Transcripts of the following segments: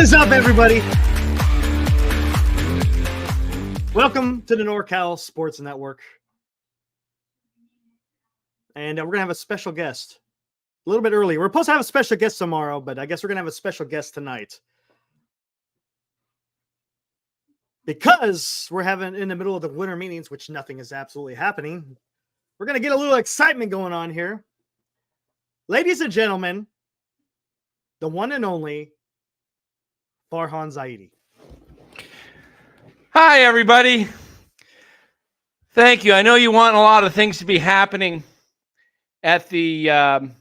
is up, everybody? Welcome to the NorCal Sports Network. And we're going to have a special guest a little bit early. We're supposed to have a special guest tomorrow, but I guess we're going to have a special guest tonight. Because we're having in the middle of the winter meetings, which nothing is absolutely happening. We're going to get a little excitement going on here. Ladies and gentlemen, the one and only Farhan Zaidi. Hi, everybody. Thank you. I know you want a lot of things to be happening at the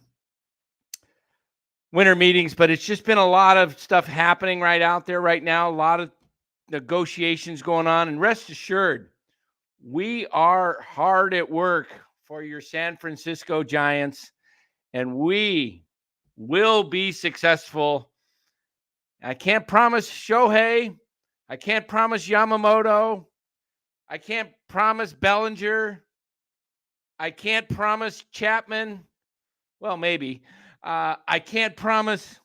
winter meetings, but it's just been a lot of stuff happening right out there right now, a lot of negotiations going on. And rest assured, we are hard at work for your San Francisco Giants, and we will be successful. I can't promise Shohei. I can't promise Yamamoto. I can't promise Bellinger. I can't promise Chapman. Well, maybe. I can't promise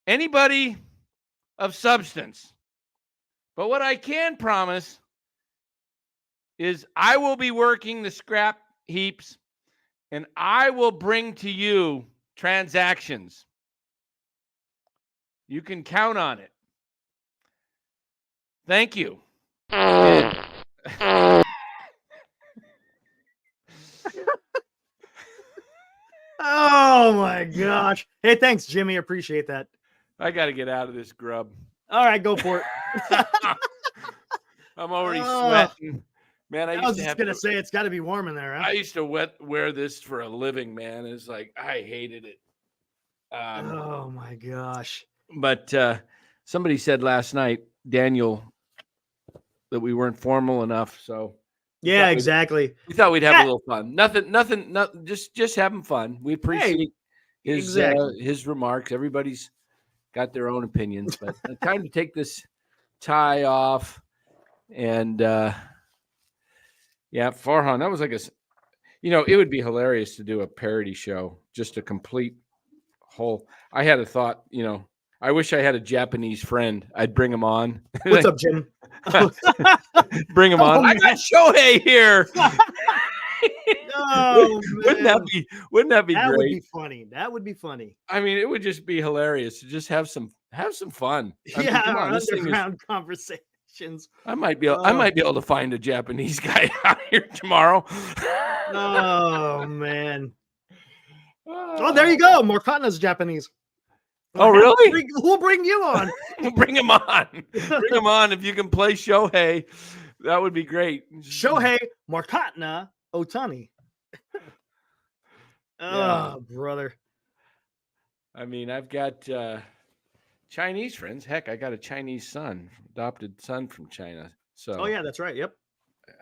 anybody of substance. But what I can promise is I will be working the scrap heaps, and I will bring to you transactions. You can count on it. Thank you. Oh my gosh. Hey, thanks, Jimmy. Appreciate that. I got to get out of this grub. All right, go for it. I'm already sweating. Man, I was just going to say it's got to be warm in there. Huh? I used to wear this for a living, man. It's like I hated it. Oh my gosh. But somebody said last night, Daniel, that we weren't formal enough. So yeah, exactly. We thought we'd have a little fun. Nothing. Just having fun. We appreciate his remarks. Everybody's got their own opinions, but time to take this tie off. And yeah, Farhan, that was like it would be hilarious to do a parody show, just a complete whole. I had a thought, I wish I had a Japanese friend. I'd bring him on. What's up, Jim? Bring him on. I got Shohei here. Oh, wouldn't that be great? That would be funny. That would be funny. I mean, it would just be hilarious to just have some fun. Yeah, underground conversations. I might be able to find a Japanese guy out here tomorrow. Oh man. Oh, there you go. Morkana's Japanese. Oh, really? We'll bring you on. Bring him on. Bring him on. If you can play Shohei, that would be great. Shohei Morkana Otani. Oh, brother. I mean, I've got Chinese friends. Heck, I got a Chinese son, adopted son from China. So. Oh yeah, that's right. Yep.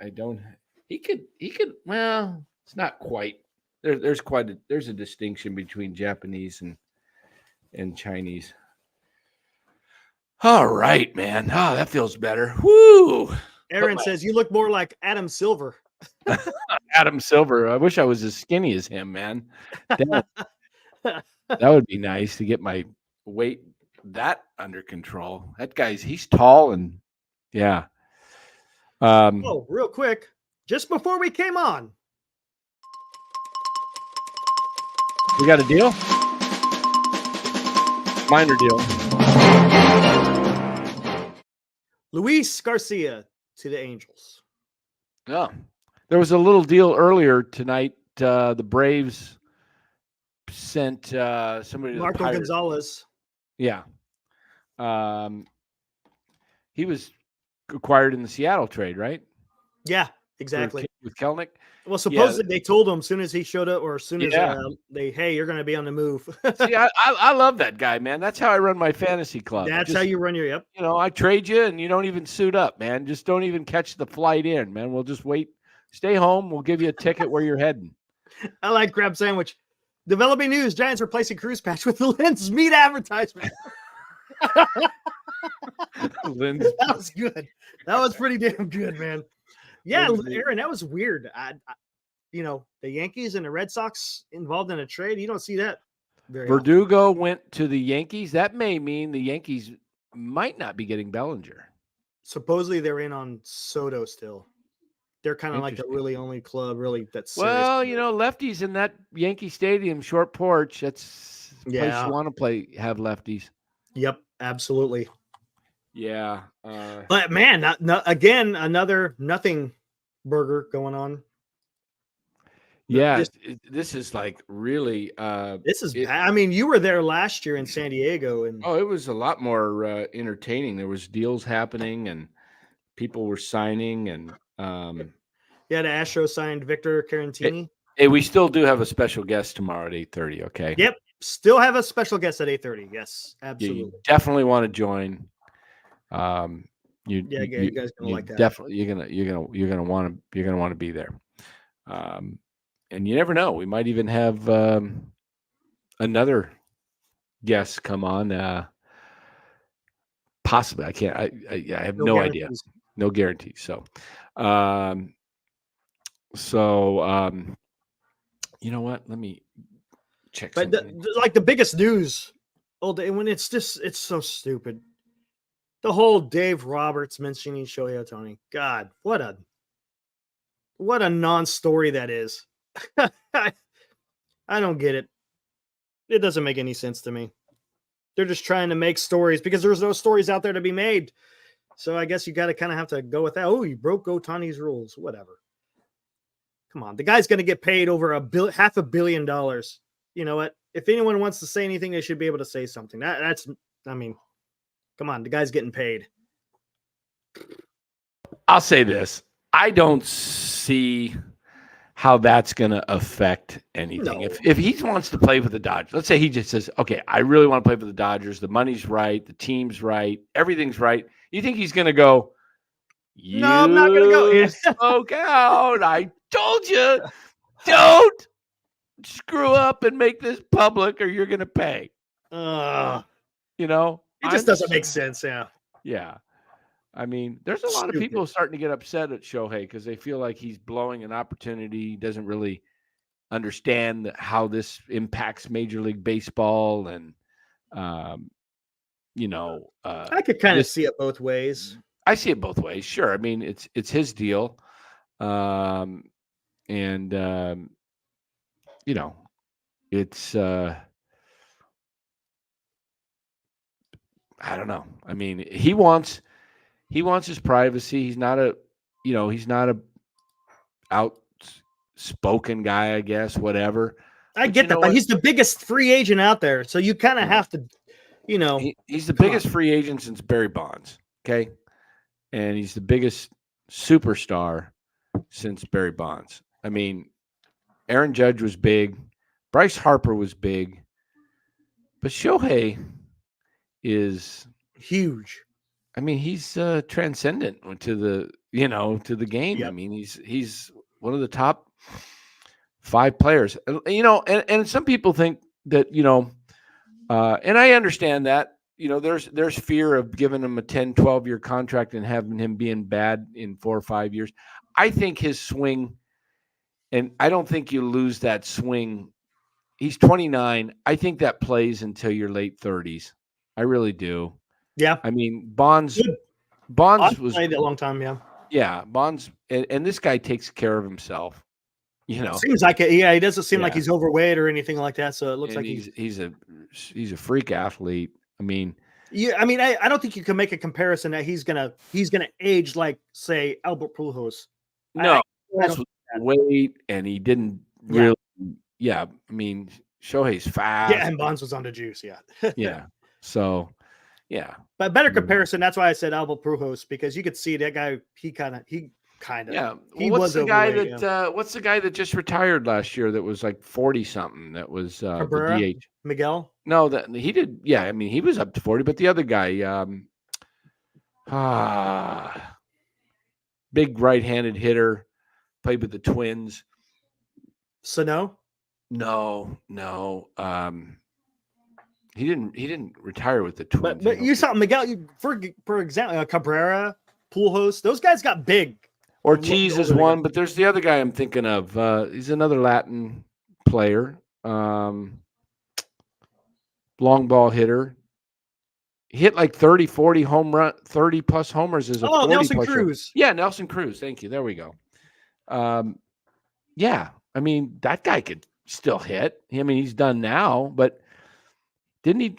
I don't. He could. Well, it's not quite. There's a distinction between Japanese and Chinese. All right, man. Oh, that feels better. Woo! Aaron says you look more like Adam Silver. Adam Silver. I wish I was as skinny as him, man. That would be nice to get my weight that under control. That he's tall and yeah. Oh, real quick, just before we came on, we got a deal. Minor deal. Luis Garcia to the Angels. Yeah. There was a little deal earlier tonight. The Braves sent somebody to Marco the Pirates. Gonzalez. Yeah. He was acquired in the Seattle trade, right? Yeah, exactly. With Kelnick. Well, supposedly they told him as soon as he showed up, or as soon as you're going to be on the move. See, I love that guy, man. That's how I run my fantasy club. That's how you run your, yep. I trade you and you don't even suit up, man. Just don't even catch the flight in, man. We'll just wait. Stay home. We'll give you a ticket where you're heading. I like crab sandwich. Developing news: Giants replacing Cruz patch with the Lens meat advertisement. That was good. That was pretty damn good, man. Yeah, Aaron, that was weird. The Yankees and the Red Sox involved in a trade. You don't see that. very often. Verdugo went to the Yankees. That may mean the Yankees might not be getting Bellinger. Supposedly they're in on Soto still. They're kind of like the Interesting. really only club really that's serious. Well, lefties in that Yankee Stadium, short porch. That's the place Yeah. you want to play. Have lefties. Yep, absolutely. Yeah. But man, again, another nothing burger going on. Yeah, this is like really. This is bad. I mean, you were there last year in San Diego, and it was a lot more entertaining. There was deals happening, and people were signing, and yeah, the Astros signed Victor Carantini. Hey, we still do have a special guest tomorrow at 8:30. Okay. Yep, still have a special guest at 8:30. Yes, absolutely. You definitely want to join. You guys gonna like that. Definitely, you're gonna want to be there. And you never know. We might even have another guest come on. Possibly, I can't. I have no idea. No guarantees. So, you know what? Let me check. But the biggest news all day, when it's so stupid. The whole Dave Roberts mentioning Shohei Ohtani. God, what a non-story that is. I don't get it. It doesn't make any sense to me. They're just trying to make stories because there's no stories out there to be made. So I guess you got to kind of have to go with that. Oh, you broke Ohtani's rules. Whatever. Come on. The guy's going to get paid over $500 million. You know what? If anyone wants to say anything, they should be able to say something. I mean, come on. The guy's getting paid. I'll say this. I don't see how that's going to affect anything. No. If he wants to play for the Dodgers, let's say he just says, okay, I really want to play for the Dodgers. The money's right. The team's right. Everything's right. You think he's going to go, no, I'm not going to go. You spoke out. I told you, don't screw up and make this public or you're going to pay. It just doesn't make sense. Yeah. Yeah. I mean, there's a lot of people starting to get upset at Shohei because they feel like he's blowing an opportunity. He doesn't really understand how this impacts Major League Baseball. And, I could kind of see it both ways. I see it both ways. Sure. I mean, it's his deal. It's, I don't know. I mean, he wants his privacy. He's not a outspoken guy, I guess, whatever. I get that, but he's the biggest free agent out there. So you kind of have to, he's the biggest free agent since Barry Bonds. Okay. And he's the biggest superstar since Barry Bonds. I mean, Aaron Judge was big. Bryce Harper was big. But Shohei is huge. I mean, he's transcendent to the game. Yep. I mean, he's one of the top 5 players. And some people think that, and I understand that, there's fear of giving him a 10, 12-year contract and having him being bad in 4 or 5 years. I think his swing, and I don't think you lose that swing. He's 29. I think that plays until your late 30s. I really do. Yeah. I mean, Bonds was played a long time. Yeah. Yeah. Bonds. And this guy takes care of himself. Seems like it. Yeah. He doesn't seem like he's overweight or anything like that. So it looks like he's a freak athlete. I mean, I don't think you can make a comparison that he's gonna age like, say, Albert Pujols. No, that's weight, and he didn't really. Yeah. I mean, Shohei's fast. Yeah, and Bonds was on the juice. Yeah. Yeah. So. Yeah, but better comparison. That's why I said Albert Pujols, because you could see that guy. He kind of. Yeah. What's the guy that? What's the guy that just retired last year? That was like 40 something. That was Cabrera, the DH. Miguel. No, that he did. Yeah, I mean he was up to 40, but the other guy, big right-handed hitter, played with the Twins. Sano? No. He didn't retire with the Twins. But you saw Miguel, for example, Cabrera, Pujols, those guys got big. Ortiz is one, but there's the other guy I'm thinking of. He's another Latin player. long ball hitter. Hit like 30, 40 home run, 30 plus homers as a 40 Nelson plus. Cruz. Yeah, Nelson Cruz. Thank you. There we go. Yeah, I mean, that guy could still hit. I mean, he's done now, but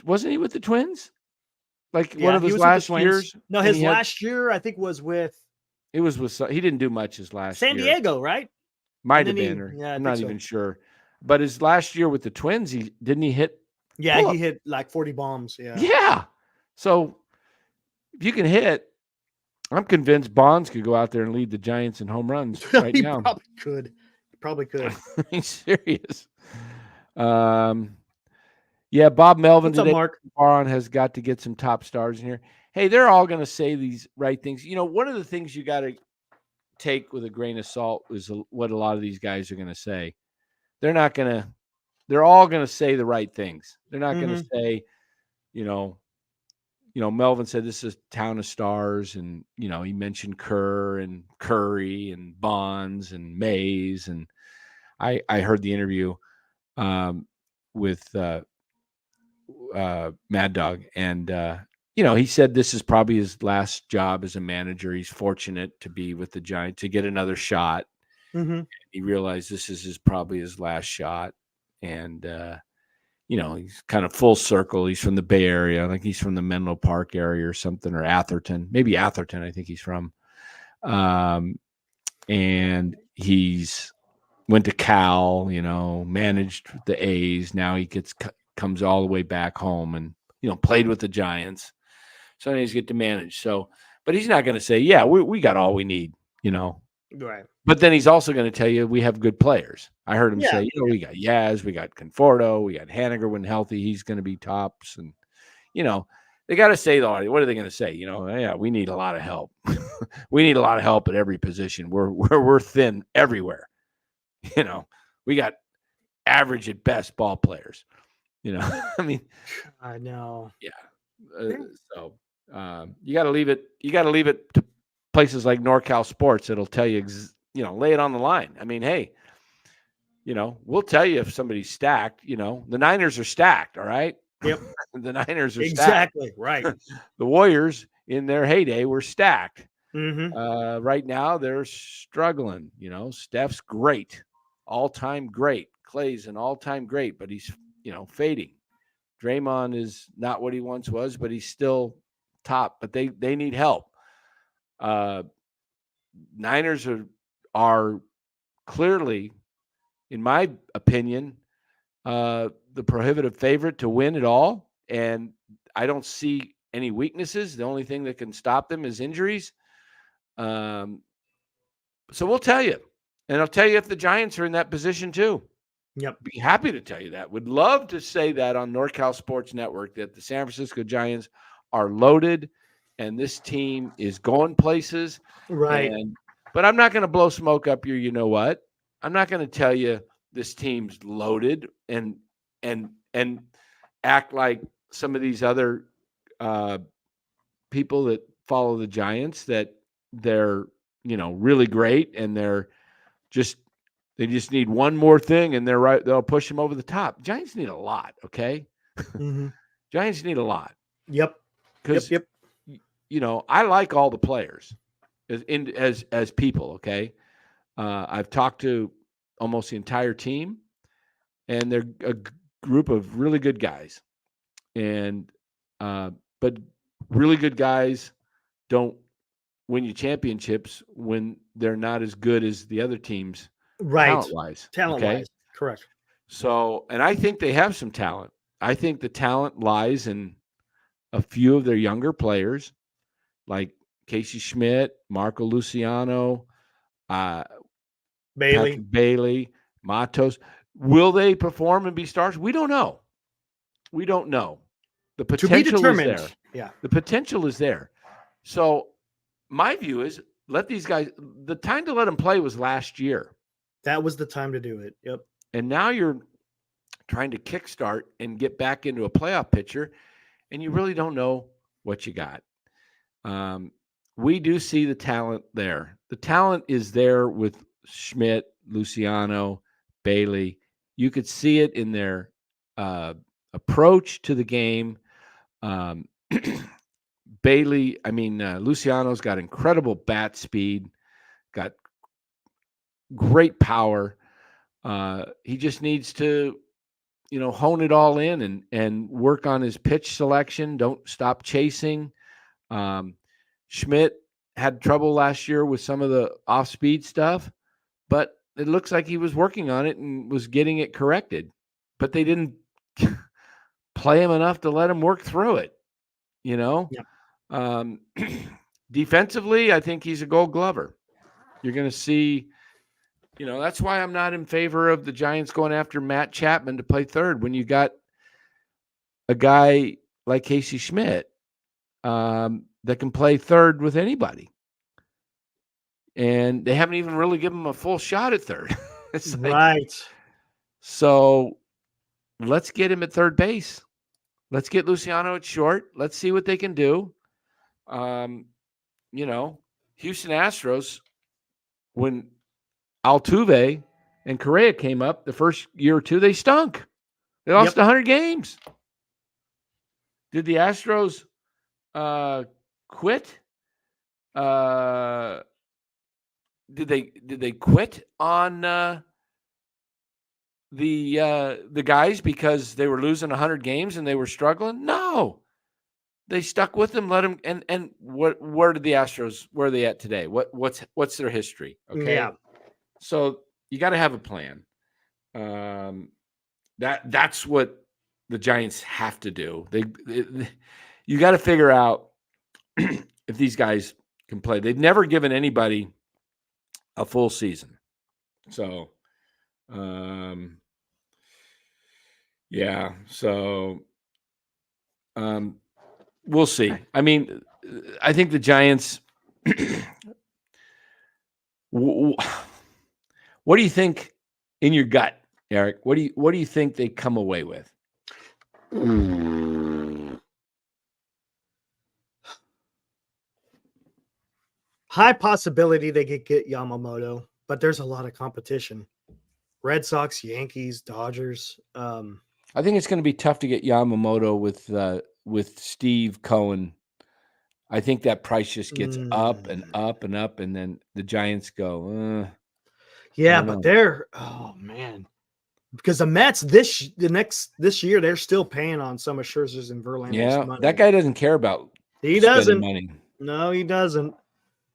wasn't he with the Twins? Like one of he his was with the last Twins. years? No, his last year I think was with It was with he didn't do much his last San year. Diego, right? Might have been, or I'm not even sure. But his last year with the Twins, he hit. Yeah, he hit like 40 bombs. Yeah. Yeah. So if you can hit, I'm convinced Bonds could go out there and lead the Giants in home runs right he now. Probably could. He's serious. Yeah, Bob Melvin today. Mark Baron has got to get some top stars in here. Hey, they're all going to say these right things. You know, one of the things you got to take with a grain of salt is what a lot of these guys are going to say. They're all going to say the right things. They're not going to say, you know, Melvin said this is a town of stars, and he mentioned Kerr and Curry and Bonds and Mays, and I heard the interview with Mad Dog, and he said this is probably his last job as a manager. He's fortunate to be with the Giants to get another shot. He realized this is probably his last shot, and he's kind of full circle. He's from the Bay Area. I think he's from the Menlo Park area or something, or Atherton. Maybe Atherton, I think he's from. And he's went to Cal, managed the A's. Now he comes all the way back home and, played with the Giants. So he's get to manage. So, but he's not going to say, yeah, we got all we need, Right. But then he's also going to tell you we have good players. I heard him say, we got Yaz, we got Conforto, we got Haniger when healthy. He's going to be tops. And, they got to say, though, what are they going to say? Yeah, we need a lot of help. We need a lot of help at every position. We're thin everywhere. We got average at best ball players. I mean, I know. Yeah. So you got to leave it. You got to leave it to places like NorCal Sports. It'll tell you, lay it on the line. I mean, hey, we'll tell you if somebody's stacked. The Niners are stacked. All right. Yep. The Niners are exactly stacked. Right. The Warriors in their heyday were stacked. Mm-hmm. Right now they're struggling. Steph's great, all-time great. Clay's an all-time great, but he's fading. Draymond is not what he once was, but he's still top. But they need help. Niners are clearly, in my opinion, the prohibitive favorite to win it all, and I don't see any weaknesses. The only thing that can stop them is injuries. So we'll tell you, and I'll tell you if the Giants are in that position too. Yep. Be happy to tell you that. Would love to say that on NorCal Sports Network, that the San Francisco Giants are loaded and this team is going places. Right. But I'm not going to blow smoke up your, what? I'm not going to tell you this team's loaded and act like some of these other people that follow the Giants, that they're, really great and they just need one more thing and they're right. They'll push them over the top. Giants need a lot. Okay. Mm-hmm. Giants need a lot. Yep. Because, I like all the players as people. Okay. I've talked to almost the entire team, and they're a group of really good guys. And, but really good guys don't win you championships when they're not as good as the other teams. Right. Talent-wise. Okay? Correct. So, and I think they have some talent. I think the talent lies in a few of their younger players, like Casey Schmidt, Marco Luciano, Bailey, Matos. Will they perform and be stars? We don't know. The potential is there. Yeah. The potential is there. So my view is let these guys, the time to let them play was last year. That was the time to do it. Yep. And now you're trying to kickstart and get back into a playoff picture, and you really don't know what you got. We do see the talent there. The talent is there with Schmidt, Luciano, Bailey. You could see it in their approach to the game. Luciano's got incredible bat speed, got great power. He just needs to, hone it all in and work on his pitch selection. Don't stop chasing. Schmidt had trouble last year with some of the off-speed stuff, but it looks like he was working on it and was getting it corrected. But they didn't play him enough to let him work through it, Yeah. Defensively, I think he's a Gold Glover. You're going to see, that's why I'm not in favor of the Giants going after Matt Chapman to play third when you got a guy like Casey Schmidt that can play third with anybody. And they haven't even really given him a full shot at third. Right. So let's get him at third base. Let's get Luciano at short. Let's see what they can do. Houston Astros, when Altuve and Correa came up the first year or two, they stunk. They lost 100 games. Did the Astros quit? Did they quit on the guys because they were losing 100 games and they were struggling? No. They stuck with them, let them, and where did the Astros, where are they at today? What's their history? Okay. Yeah. So you got to have a plan. That's what the Giants have to do. You got to figure out if these guys can play. They've never given anybody a full season. So, yeah. So, we'll see. I mean, I think the Giants. What do you think in your gut, Eric? What do you think they come away with? High possibility they could get Yamamoto, but there's a lot of competition. Red Sox, Yankees, Dodgers. I think it's going to be tough to get Yamamoto with Steve Cohen. I think that price just gets up and up and up, and then the Giants go. Yeah, but oh man, because the Mets this year they're still paying on some of Scherzer's and Verlander's money. That guy doesn't care about. He doesn't. Money. No, he doesn't.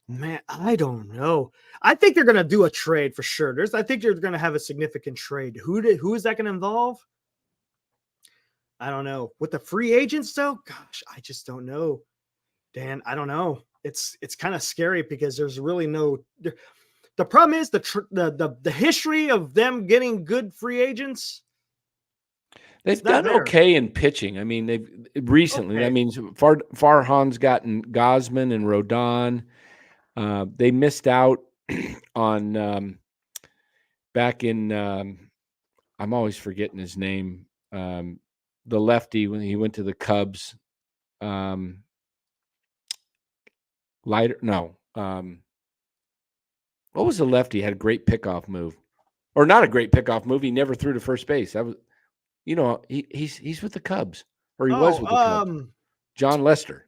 Man, I don't know. I think they're going to do a trade for sure. I think they're going to have a significant trade. Who is that going to involve? I don't know. With the free agents, though, gosh, I just don't know. Dan, I don't know. It's kind of scary because there's really no. The problem is the history of them getting good free agents. They've done okay in pitching. I mean, they've recently. Okay. That means Farhan's gotten Gosman and Rodon. They missed out on back in. I'm always forgetting his name. The lefty when he went to the Cubs. What was the lefty? Had a great pickoff move, or not a great pickoff move. He never threw to first base. That was, he's with the Cubs, or he was with the Cubs. John Lester.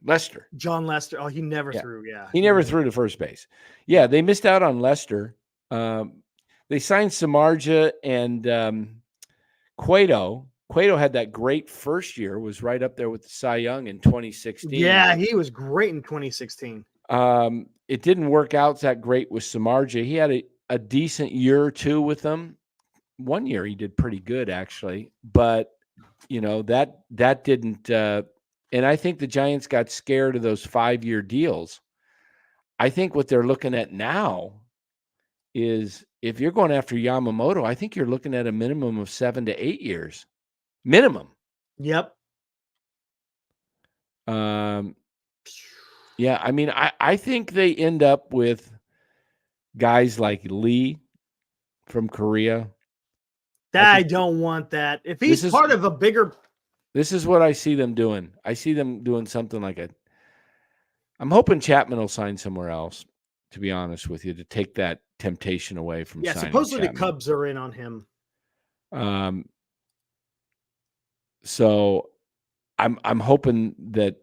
John Lester. Oh, he never threw. Yeah, he never threw to first base. Yeah, they missed out on Lester. They signed Samardzija and Cueto. Cueto had that great first year. Was right up there with the Cy Young in 2016. Yeah, he was great in 2016. It didn't work out that great with Samardzija. He had a decent year or two with them. One year he did pretty good actually, but that didn't. And I think the Giants got scared of those 5-year deals. I think what they're looking at now is if you're going after Yamamoto, I think you're looking at a minimum of 7 to 8 years. Minimum. Yep. Yeah, I mean, I think they end up with guys like Lee from Korea. I don't want that. If he's part of a bigger... This is what I see them doing. I see them doing something like I'm hoping Chapman will sign somewhere else, to be honest with you, to take that temptation away from signing supposedly Chapman. The Cubs are in on him. So I'm hoping that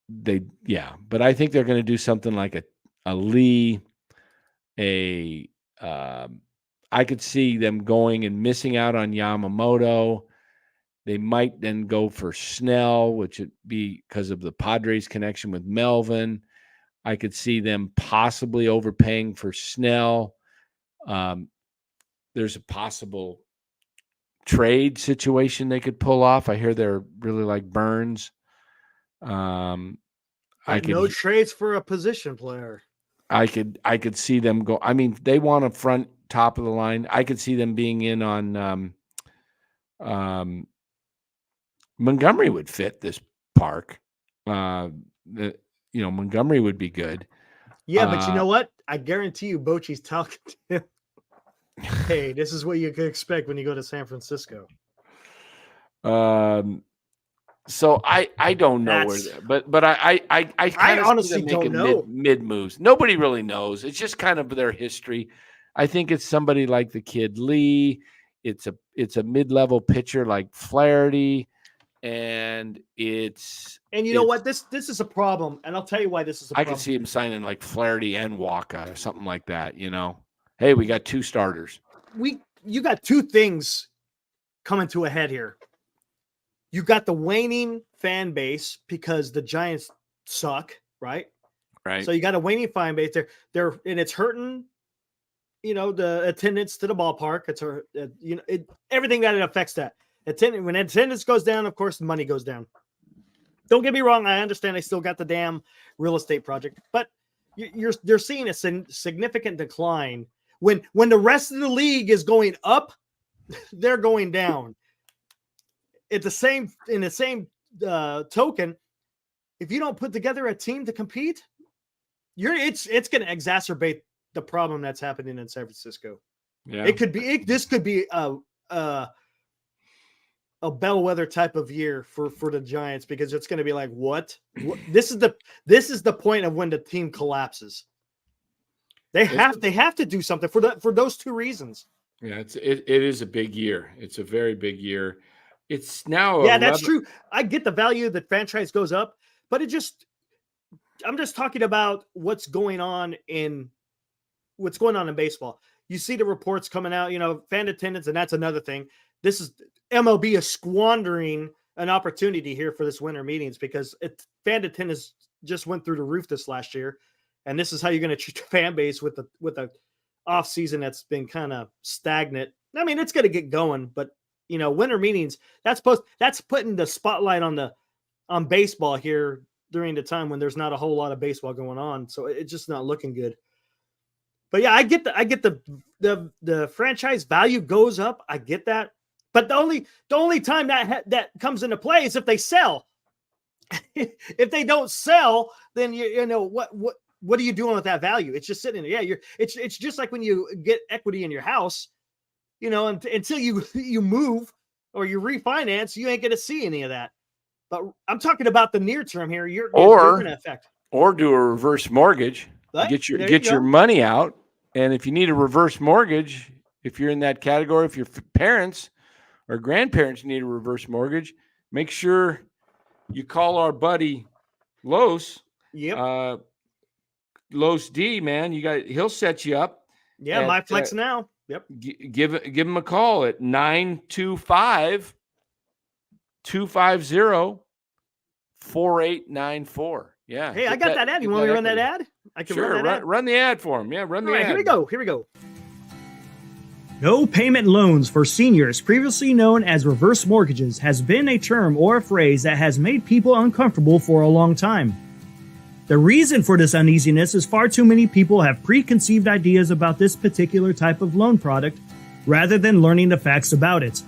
but I think they're going to do something like a Lee, I could see them going and missing out on Yamamoto. They might then go for Snell, which would be because of the Padres connection with Melvin. I could see them possibly overpaying for Snell. There's a possible trade situation they could pull off. I hear they're really like Burns. No trades for a position player. I could see them go. I mean, they want a front top of the line. I could see them being in on Montgomery would fit this park. Montgomery would be good. Yeah, but you know what? I guarantee you Bochy's talking to him. Hey, this is what you could expect when you go to San Francisco. So I don't know but I honestly don't know mid moves. Nobody really knows. It's just kind of their history. I think it's somebody like the kid Lee. It's a mid-level pitcher like Flaherty, and you know what? This is a problem, and I'll tell you why this is a problem. I can see him signing like Flaherty and Waka or something like that. Hey, we got 2 starters. You got 2 things coming to a head here. You got the waning fan base because the Giants suck, right? Right. So you got a waning fan base there, and it's hurting, the attendance to the ballpark. It's everything that it affects that. When attendance goes down, of course, the money goes down. Don't get me wrong. I understand they still got the damn real estate project, but you're seeing a significant decline when the rest of the league is going up, they're going down. In the same token, if you don't put together a team to compete, it's going to exacerbate the problem that's happening in San Francisco. Yeah, this could be a bellwether type of year for the Giants, because it's going to be like, what? This is the point of when the team collapses. They have to do something for those 2 reasons. Yeah, it is a big year. It's a very big year. It's now that's true. I get the value that franchise goes up, but I'm just talking about what's going on in baseball. You see the reports coming out, fan attendance, and that's another thing. This is MLB is squandering an opportunity here for this winter meetings, because fan attendance just went through the roof this last year, and this is how you're going to treat the fan base with a off season that's been kind of stagnant. I mean, it's going to get going, but winter meetings, that's putting the spotlight on baseball here during the time when there's not a whole lot of baseball going on. So it's just not looking good. But yeah, I get the franchise value goes up. I get that. But the only time that comes into play is if they sell. If they don't sell, then what are you doing with that value? It's just sitting there. Yeah, it's just like when you get equity in your house. Until you move or you refinance, you ain't going to see any of that. But I'm talking about the near term here. You're going to affect. Or do a reverse mortgage. But get your money out. And if you need a reverse mortgage, if you're in that category, if your parents or grandparents need a reverse mortgage, make sure you call our buddy Los. Yep. Los D, man. He'll set you up. Yeah, my flex now. Yep. Give him a call at 925-250-4894. Yeah. Hey, I got that ad. You want me to run that ad? I can run that ad. Run the ad for him. Yeah, run the ad. Here we go. No payment loans for seniors, previously known as reverse mortgages, has been a term or a phrase that has made people uncomfortable for a long time. The reason for this uneasiness is far too many people have preconceived ideas about this particular type of loan product rather than learning the facts about it.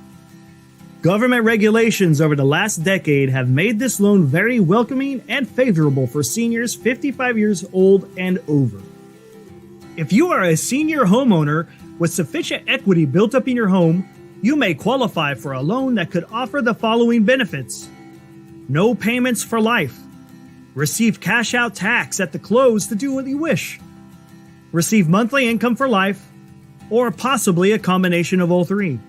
Government regulations over the last decade have made this loan very welcoming and favorable for seniors 55 years old and over. If you are a senior homeowner with sufficient equity built up in your home, you may qualify for a loan that could offer the following benefits: no payments for life. Receive cash out tax at the close to do what you wish. Receive monthly income for life, or possibly a combination of all 3.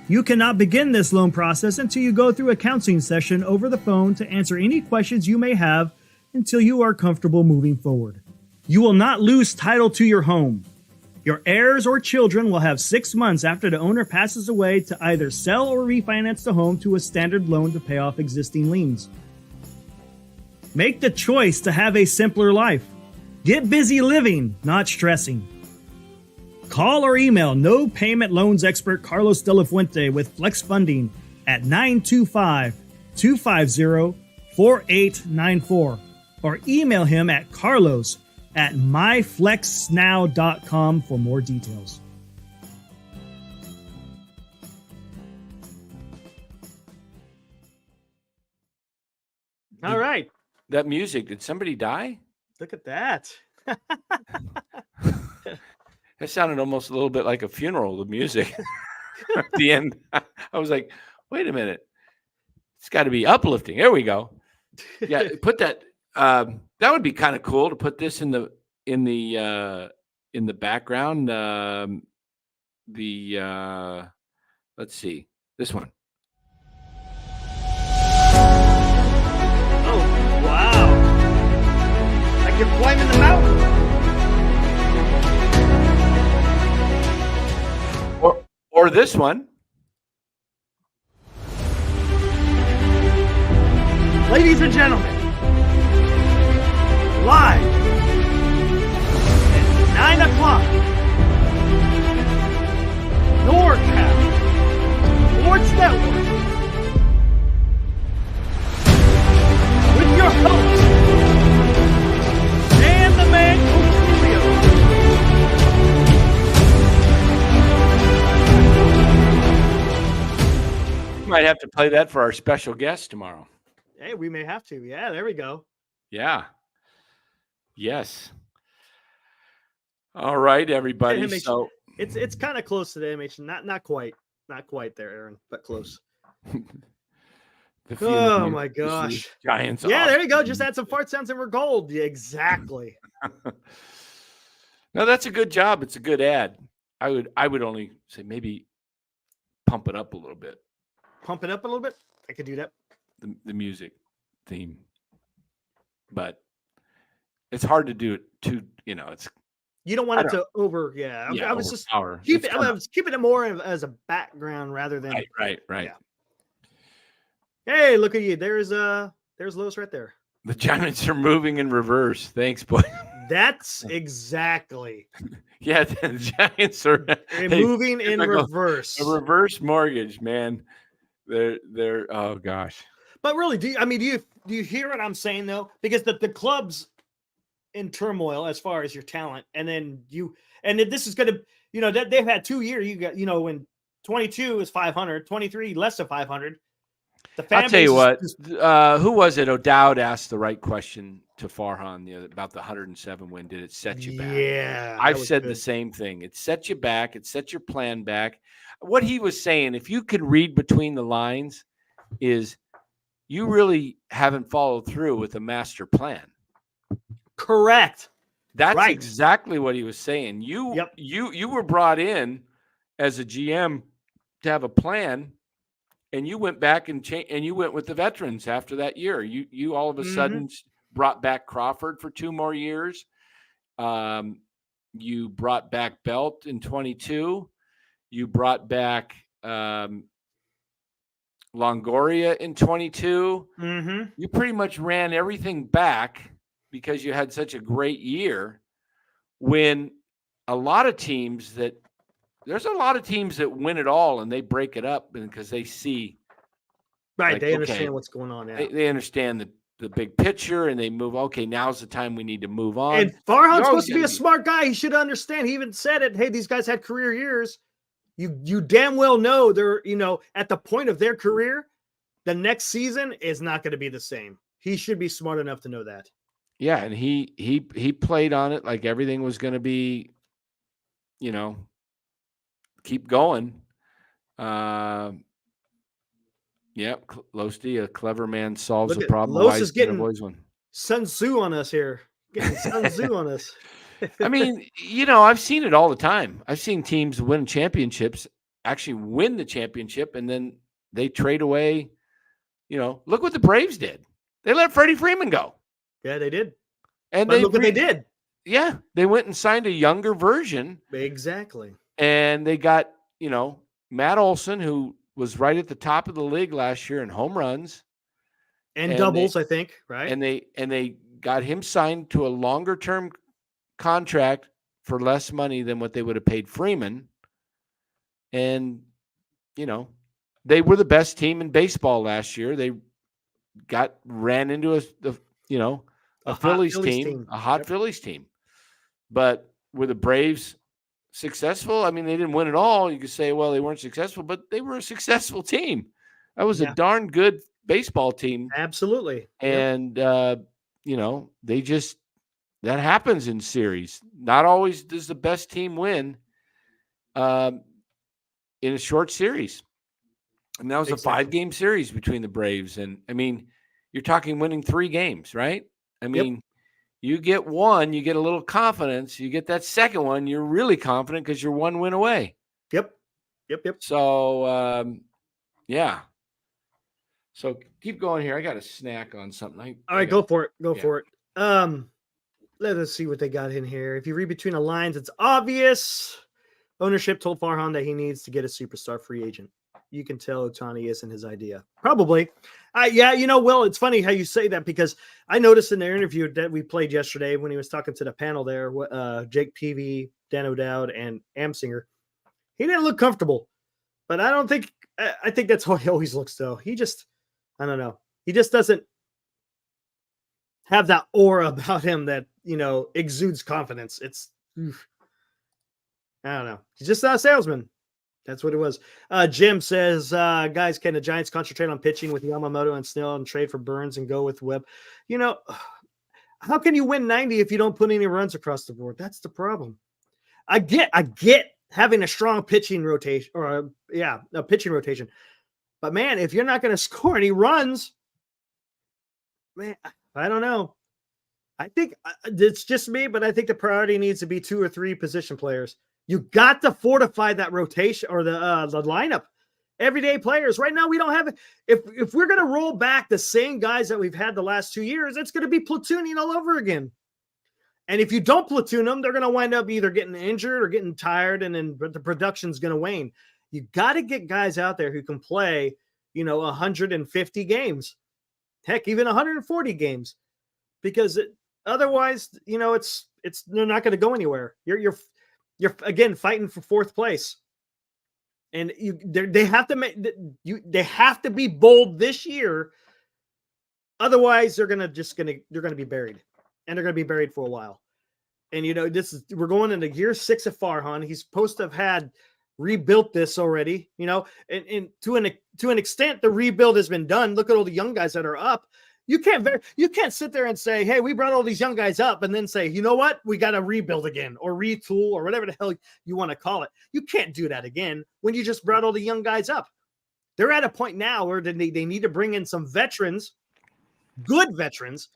You cannot begin this loan process until you go through a counseling session over the phone to answer any questions you may have until you are comfortable moving forward. You will not lose title to your home. Your heirs or children will have 6 months after the owner passes away to either sell or refinance the home to a standard loan to pay off existing liens. Make the choice to have a simpler life. Get busy living, not stressing. Call or email no payment loans expert Carlos De La Fuente with Flex Funding at 925-250-4894 or email him at carlos@myflexnow.com for more details. All right. That music, did somebody die? Look at that. That sounded almost a little bit like a funeral, the music. At the end, I was like, wait a minute. It's got to be uplifting. There we go. Yeah, put that. That would be kind of cool to put this in the background. Let's see. This one. Oh, wow. Like you're climbing the mountain. Or this one. Ladies and gentlemen, live at 9 o'clock, NorCal Sports Network, with your host, Dan the Man Coach You might have to play that for our special guest tomorrow. Hey, we may have to. Yeah, there we go. Yeah. Yes. All right, everybody. MH, so it's kind of close to the MH. Not quite there, Aaron, but close. Oh my gosh. Giants. Yeah, there you go. Just add some fart sounds and we're gold. Yeah, exactly. No, that's a good job. It's a good ad. I would only say maybe pump it up a little bit. Pump it up a little bit. I could do that. The music theme, but it's hard to do it too. It's you don't want it to over. Yeah, I was just I was keeping it more as a background rather than right. Yeah. Hey, look at you. There's Lois right there. The Giants are moving in reverse. Thanks, boy. That's exactly. Yeah, the Giants are moving in reverse. A reverse mortgage, man. They're oh gosh. But really, do you hear what I'm saying though? Because the club's in turmoil as far as your talent, and then this is going to, that they've had 2 years. You got, when 22 is 500, 23 less than 500. I'll tell you what. Who was it? O'Dowd asked the right question to Farhan about the 107 win. Did it set you back? Yeah, I've said the same thing. It set you back. It set your plan back. What he was saying, if you could read between the lines, is you really haven't followed through with a master plan. Correct. That's right. Exactly what he was saying. You were brought in as a GM to have a plan, and you went back and you went with the veterans after that year. You all of a sudden brought back Crawford for 2 more years. You brought back Belt in 22. You brought back Longoria in 22. Mm-hmm. You pretty much ran everything back because you had such a great year. When there's a lot of teams that win it all and they break it up because they see. Right. Like, they understand what's going on now. They understand the big picture and they move. Okay, now's the time we need to move on. And Farhan's supposed to be a smart guy. He should understand. He even said it. Hey, these guys had career years. You damn well know they're, at the point of their career, the next season is not going to be the same. He should be smart enough to know that. Yeah, and he played on it like everything was going to be, keep going. Yeah, Losty, a clever man, solves a problem. Los is getting Sun Tzu on us here. Getting Sun Tzu on us. I mean, I've seen it all the time. I've seen teams win championships actually win the championship, and then they trade away. Look what the Braves did. They let Freddie Freeman go. Yeah, they did. And look what they did. Yeah, they went and signed a younger version. Exactly. And they got, Matt Olson, who was right at the top of the league last year in home runs. And doubles, I think, right? And they got him signed to a longer term contract for less money than what they would have paid Freeman. And, they were the best team in baseball last year. They ran into a Phillies team, a hot Phillies team. But were the Braves successful? I mean, they didn't win it all. You could say, well, they weren't successful, but they were a successful team. That was a darn good baseball team. Absolutely. And, that happens in series. Not always does the best team win in a short series. And that was a 5-game series between the Braves. And, I mean, you're talking winning 3 games, right? I mean, you get one, you get a little confidence. You get that second one, you're really confident because you're 1 win away. Yep. So, yeah. So keep going here. I got a snack on something. All right, go for it. Go for it. Let us see what they got in here. If you read between the lines, it's obvious. Ownership told Farhan that he needs to get a superstar free agent. You can tell Ohtani isn't his idea. Probably. Will, it's funny how you say that because I noticed in their interview that we played yesterday when he was talking to the panel there, Jake Peavy, Dan O'Dowd, and Amsinger, he didn't look comfortable. But I think that's how he always looks, though. I don't know. He just doesn't have that aura about him that, exudes confidence. I don't know. He's just not a salesman. That's what it was. Jim says, guys, can the Giants concentrate on pitching with Yamamoto and Snell and trade for Burns and go with Webb? How can you win 90 if you don't put any runs across the board? That's the problem. I get having a strong pitching rotation a pitching rotation. But man, if you're not going to score any runs, man, I don't know. I think it's just me, but I think the priority needs to be 2 or 3 position players. You got to fortify that rotation or the lineup. Everyday players. Right now, we don't have it. If we're going to roll back the same guys that we've had the last 2 years, it's going to be platooning all over again. And if you don't platoon them, they're going to wind up either getting injured or getting tired, and then the production's going to wane. You got to get guys out there who can play, 150 games, heck, even 140 games, because otherwise, they're not going to go anywhere. You're again fighting for 4th place, and they have to be bold this year. Otherwise, they're going to be buried, and they're going to be buried for a while. And we're going into year 6 of Farhan. He's supposed to have had rebuilt this already, and to an extent, the rebuild has been done. Look at all the young guys that are up. You can't sit there and say, hey, we brought all these young guys up and then say, you know what? We got to rebuild again or retool or whatever the hell you want to call it. You can't do that again when you just brought all the young guys up. They're at a point now where they need to bring in some veterans, good veterans,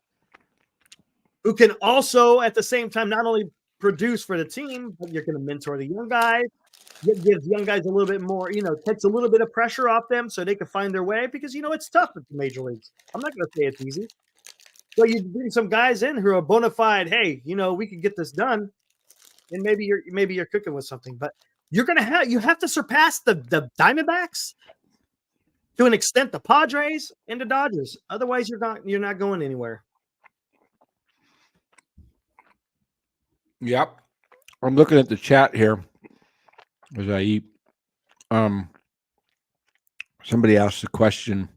who can also at the same time not only produce for the team, but you're going to mentor the young guys. It gives young guys a little bit more, takes a little bit of pressure off them so they can find their way because, it's tough at the major leagues. I'm not going to say it's easy. So you bring some guys in who are bona fide, hey, we can get this done. And maybe you're cooking with something, but you have to surpass the Diamondbacks to an extent, the Padres and the Dodgers. Otherwise, you're not going anywhere. Yep. I'm looking at the chat here as I eat. Somebody asked a question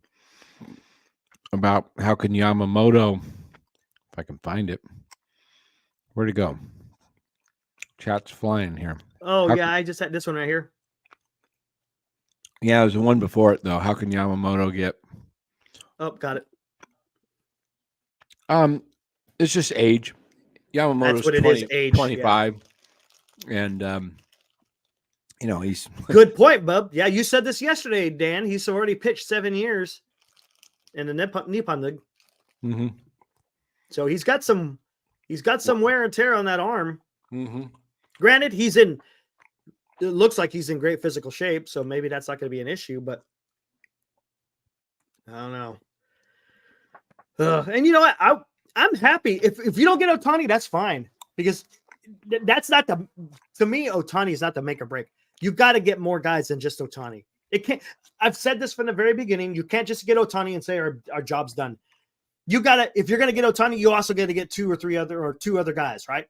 about how can Yamamoto, if I can find it, where'd it go? Chat's flying here. Oh, I just had this one right here. Yeah, there's the one before it, though. How can Yamamoto get? Oh, got it. It's just age. Yamamoto's 25. Yeah. And, he's good point, Bub. Yeah, you said this yesterday, Dan. He's already pitched 7 years in the Nippon League. Mm-hmm. So he's got some wear and tear on that arm. Mm-hmm. Granted, he's in it looks like he's in great physical shape, so maybe that's not going to be an issue. But I don't know. And you know what? I'm happy if you don't get Ohtani, that's fine, because that's not to me. Ohtani is not the make or break. You've got to get more guys than just Ohtani. It can't. I've said this from the very beginning. You can't just get Ohtani and say our job's done. You gotta, if you're gonna get Ohtani, you also got to get two other guys, right?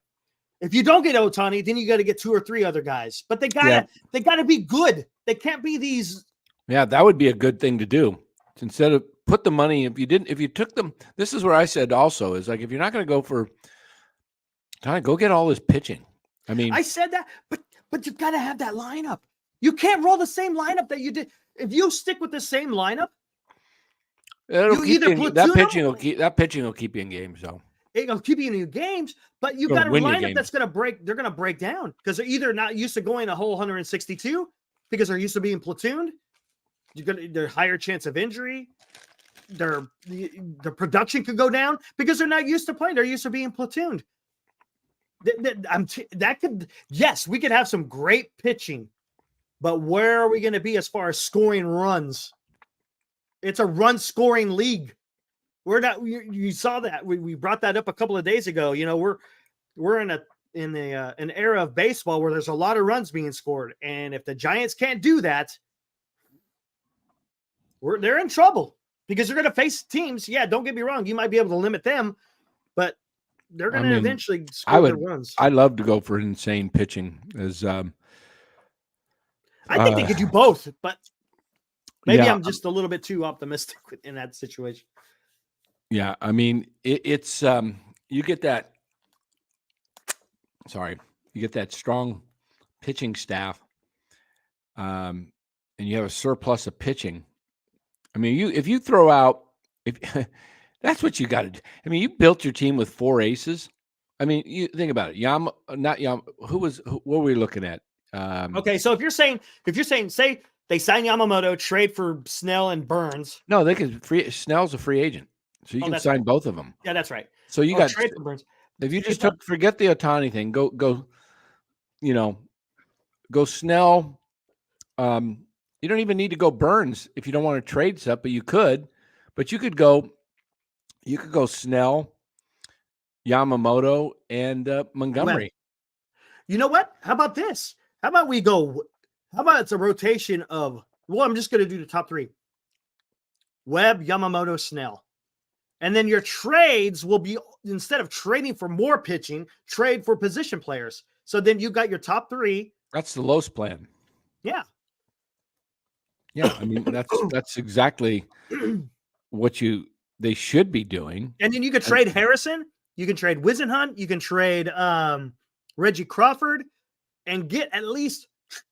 If you don't get Ohtani, then you got to get 2 or 3 other guys. But they gotta be good. They can't be these. Yeah, that would be a good thing to do. Instead of put the money, if you took them, this is where I said also is like, if you're not going to go for Ohtani, go get all this pitching. I mean, I said that, but you've got to have that lineup. You can't roll the same lineup that you did. If you stick with the same lineup, that pitching will keep you in games, though. It'll keep you in games, but you've got a lineup that's going to break. They're going to break down because they're either not used to going a whole 162 because they're used to being platooned. They're higher chance of injury. The production could go down because they're not used to playing. They're used to being platooned. Yes, we could have some great pitching, but where are we going to be as far as scoring runs? It's a run scoring league. We're not. You saw that we brought that up a couple of days ago. You know, we're in an era of baseball where there's a lot of runs being scored, and if the Giants can't do that, they're in trouble because they're going to face teams. Yeah, don't get me wrong. You might be able to limit them, but they're going to eventually score their runs. I'd love to go for insane pitching. I think they could do both, but maybe I'm just a little bit too optimistic in that situation. Yeah, I mean, it's you get that. Sorry, you get that strong pitching staff, and you have a surplus of pitching. I mean, if you throw out, that's what you got to do. I mean, you built your team with 4 aces. I mean, you think about it. What were we looking at? Okay, so if you're saying, say they sign Yamamoto, trade for Snell and Burns. No, they can Snell's a free agent. So you can sign both of them. Yeah, that's right. So you got trade for Burns. If you just forget the Ohtani thing, go Snell. You don't even need to go Burns if you don't want to trade stuff, but you could. But you could go Snell, Yamamoto, and Montgomery. You know what? How about this? How about it's a rotation of, I'm just going to do the top 3. Webb, Yamamoto, Snell. And then your trades will be, instead of trading for more pitching, trade for position players. So then you got your top 3. That's the Los plan. Yeah. Yeah, I mean, that's exactly what they should be doing. And then you could trade Harrison, you can trade Wisenhunt, you can trade Reggie Crawford, and get at least,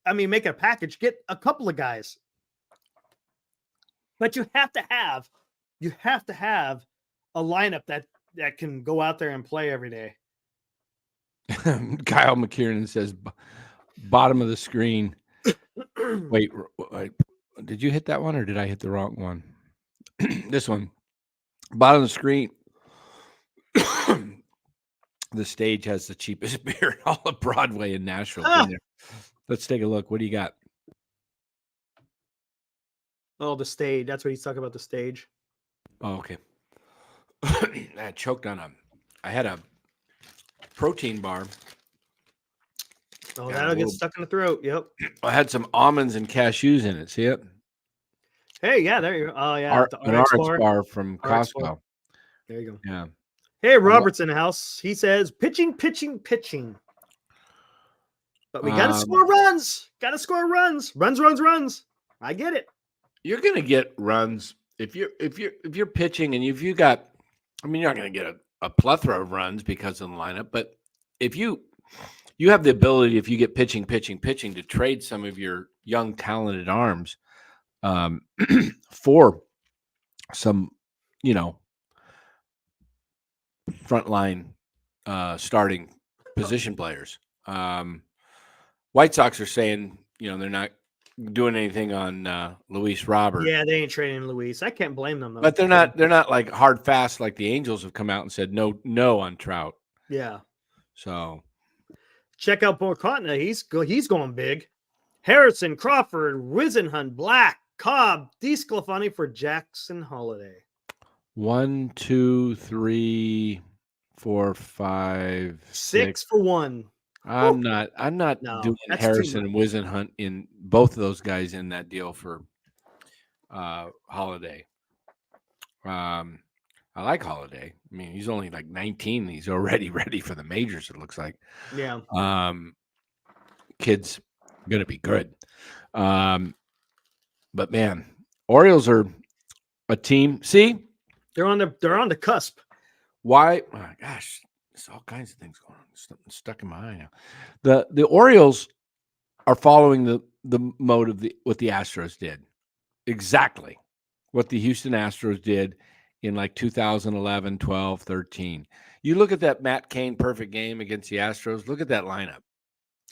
make a package, get a couple of guys. But you have to have a lineup that can go out there and play every day. Kyle McKiernan says, bottom of the screen. Wait, did you hit that one or did I hit the wrong one? This one, bottom of the screen. The stage has the cheapest beer in all of Broadway in Nashville. Let's take a look. What do you got? Oh, the stage. That's what he's talking about, the stage. Oh, okay. I choked on I had a protein bar. Oh, that'll get stuck in the throat. Yep. I had some almonds and cashews in it. See it? Hey, yeah, there you go. Oh, yeah. An RX bar from Costco. Bar. There you go. Yeah. Hey, Robert's in the house. He says, pitching. But we got to score runs. Runs. I get it. You're going to get runs if you're pitching and if you got, you're not going to get a plethora of runs because of the lineup, but if you have the ability, if you get pitching to trade some of your young talented arms for some, frontline starting position players. White Sox are saying, they're not doing anything on Luis Robert. Yeah, they ain't trading Luis. I can't blame them though. But they're not like hard fast like the Angels have come out and said no on Trout. Yeah. So check out Borkotna. He's going big. Harrison, Crawford, Wisenhunt, Black, Cobb, DeSclafani for Jackson Holiday. 1, 2, 3, 4, 5, 6 6. for 1. I'm not No, doing that's too Harrison much. and Wisenhunt in both of those guys in that deal for Holiday. I like Holiday. I mean, he's only like 19. He's already ready for the majors, it looks like. Yeah. Kid's gonna be good. But man, Orioles are a team. See, They're on the cusp. why? Oh, gosh, there's all kinds of things going on. Something stuck in my eye now. The Orioles are following the mode of what the Astros did. Exactly what the Houston Astros did in like 2011, 12, 13. You look at that Matt Cain perfect game against the Astros. Look at that lineup.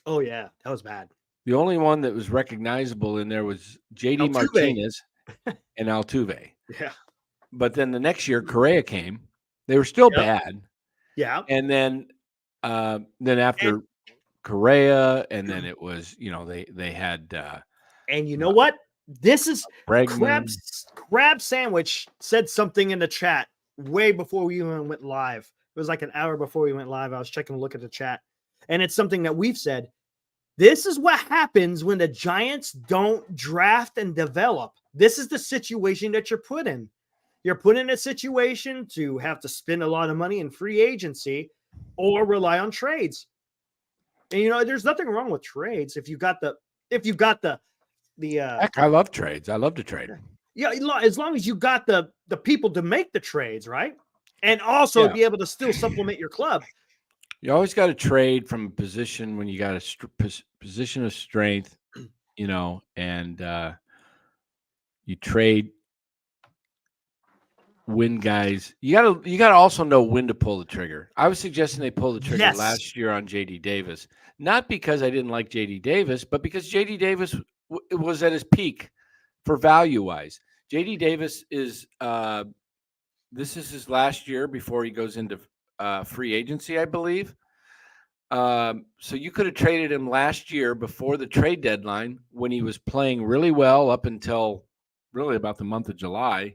Oh yeah, that was bad. The only one that was recognizable in there was J.D. Altuve. Martinez and Altuve. Yeah. But then the next year, Correa came. They were still bad. Yeah. And then after Correa, and then it was, they had and you know what? This is Bregman. Crab Sandwich said something in the chat way before we even went live. It was like an hour before we went live. I was checking a look at the chat. And it's something that we've said. This is what happens when the Giants don't draft and develop. This is the situation that you're put in. You're put in a situation to have to spend a lot of money in free agency or rely on trades. And there's nothing wrong with trades if you got the heck, I love trades. I love to trade. Yeah, as long as you got the people to make the trades, right? And also be able to still supplement your club. You always got to trade from a position when you got a position of strength, and you trade when guys. You gotta also know when to pull the trigger. I was suggesting they pull the trigger last year on J.D. Davis, not because I didn't like J.D. Davis, but because J.D. Davis was at his peak for value wise. J.D. Davis is this is his last year before he goes into free agency, I believe. So you could have traded him last year before the trade deadline when he was playing really well up until really about the month of July.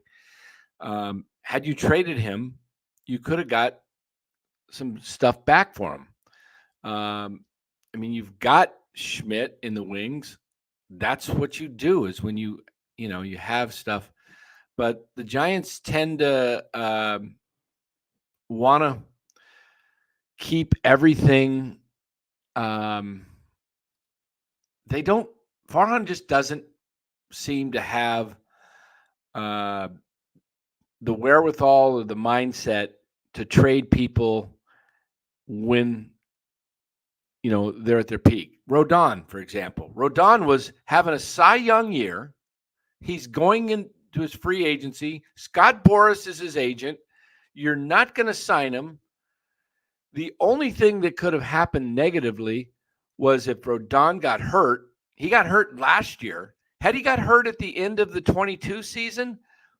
Had you traded him, you could have got some stuff back for him. I mean, you've got Schmidt in the wings. That's what you do is when you have stuff. But the Giants tend to want to keep everything. They don't. Farhan just doesn't seem to have the wherewithal or the mindset to trade people when they're at their peak. Rodon, for example. Rodon was having a Cy Young year. He's going into his free agency. Scott Boras is his agent. You're not going to sign him. The only thing that could have happened negatively was if Rodon got hurt. He got hurt last year. Had he got hurt at the end of the 22 season,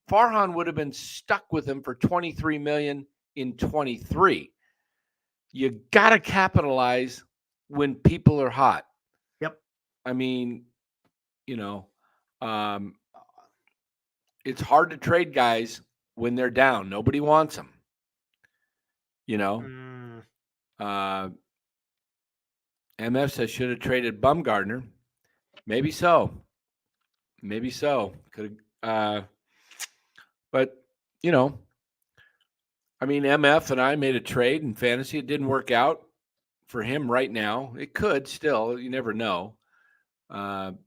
Farhan would have been stuck with him for $23 million in 23. You got to capitalize when people are hot. Yep. I mean, it's hard to trade guys when they're down. Nobody wants them. MF says should have traded Bumgarner. Maybe so. Could have, but I mean, MF and I made a trade in fantasy. It didn't work out for him right now. It could still. You never know. But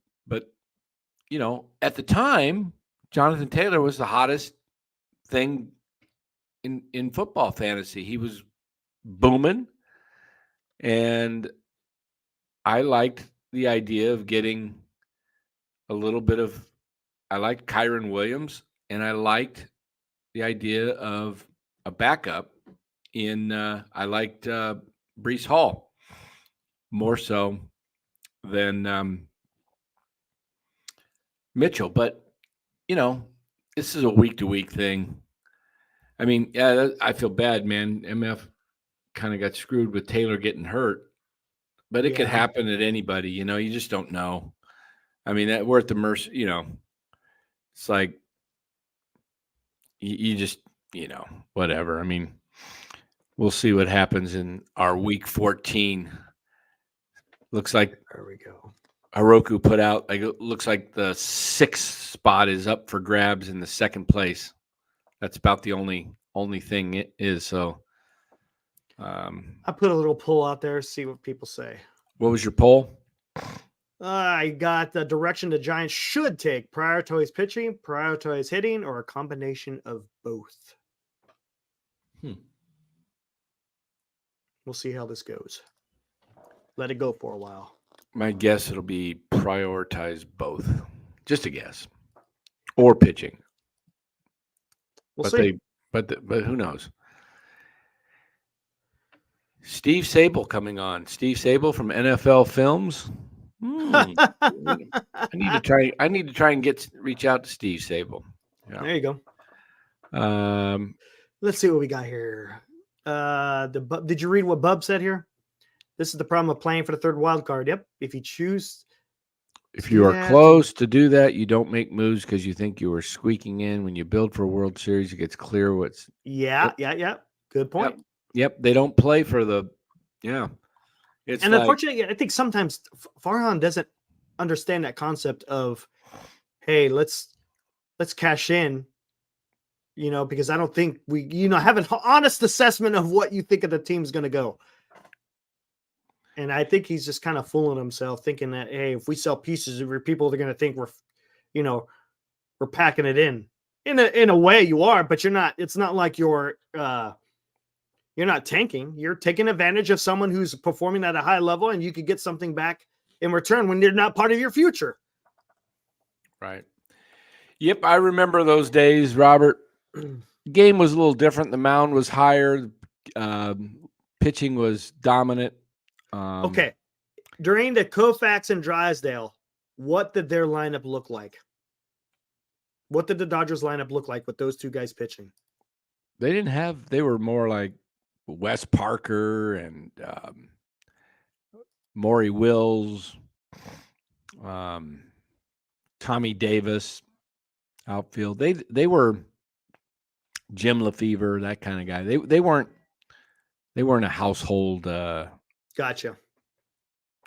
at the time, Jonathan Taylor was the hottest thing in football fantasy. He was booming, and I liked the idea of getting a little bit of. I liked Kyron Williams, and I liked the idea of a backup in. I liked Breece Hall more so than Mitchell, but this is a week-to-week thing. I mean, yeah, I feel bad, man. MF kind of got screwed with Taylor getting hurt, but it could happen at anybody. You just don't know. I mean, that we're at the mercy, it's like you just, whatever. I mean, we'll see what happens in our week 14. Looks like There we go. Heroku put out, like, it looks like the 6th spot is up for grabs in the 2nd place. That's about the only thing it is. So, I put a little poll out there, see what people say. what was your poll? I got the direction the Giants should take: prioritize pitching, prioritize hitting, or a combination of both. We'll see how this goes. Let it go for a while. My guess it'll be prioritize both. Just a guess. Or pitching. We'll see. But who knows? Steve Sable coming on. Steve Sable from NFL Films. I need to try and reach out to Steve Sable. Yeah. There you go. Let's see what we got here. Did you read what Bub said here? This is the problem of playing for the 3rd wild card. Yep. If you are close to do that, you don't make moves because you think you are squeaking in. When you build for a World Series, it gets clear what's. Yeah. Good point. Yep. They don't play for the. Yeah. And unfortunately, I think sometimes Farhan doesn't understand that concept of, hey, let's cash in, because I don't think we, have an honest assessment of what you think of the team's going to go. And I think he's just kind of fooling himself, thinking that, hey, if we sell pieces, people are going to think we're packing it in. In a way, you are, but you're not. It's not like you're not tanking. You're taking advantage of someone who's performing at a high level, and you could get something back in return when they're not part of your future. Right. Yep, I remember those days, Robert. Game was a little different. The mound was higher. Pitching was dominant. Okay. During the Koufax and Drysdale, what did their lineup look like? What did the Dodgers lineup look like with those two guys pitching? They were more like Wes Parker and Maury Wills, Tommy Davis, outfield. They were Jim Lefevre, that kind of guy. They weren't a household. Gotcha.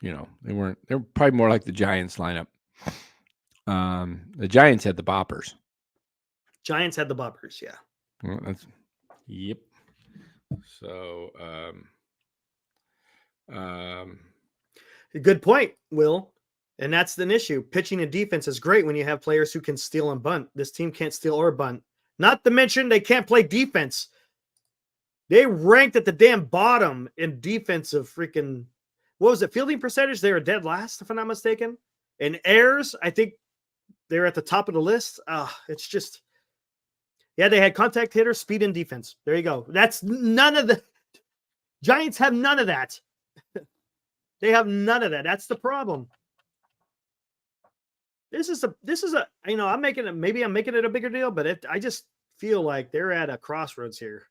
They were probably more like the Giants lineup. The Giants had the boppers. Yeah. Well, yep. So, good point, Will. And that's an issue. Pitching and defense is great when you have players who can steal and bunt. This team can't steal or bunt. Not to mention they can't play defense. They ranked at the damn bottom in defensive freaking, what was it, fielding percentage? They were dead last, if I'm not mistaken. And errors, I think they're at the top of the list. It's just, yeah, they had contact hitters, speed, and defense. There you go. That's none of the Giants have none of that. They have none of that. That's the problem. This is a, I'm making it a bigger deal, but I just feel like they're at a crossroads here.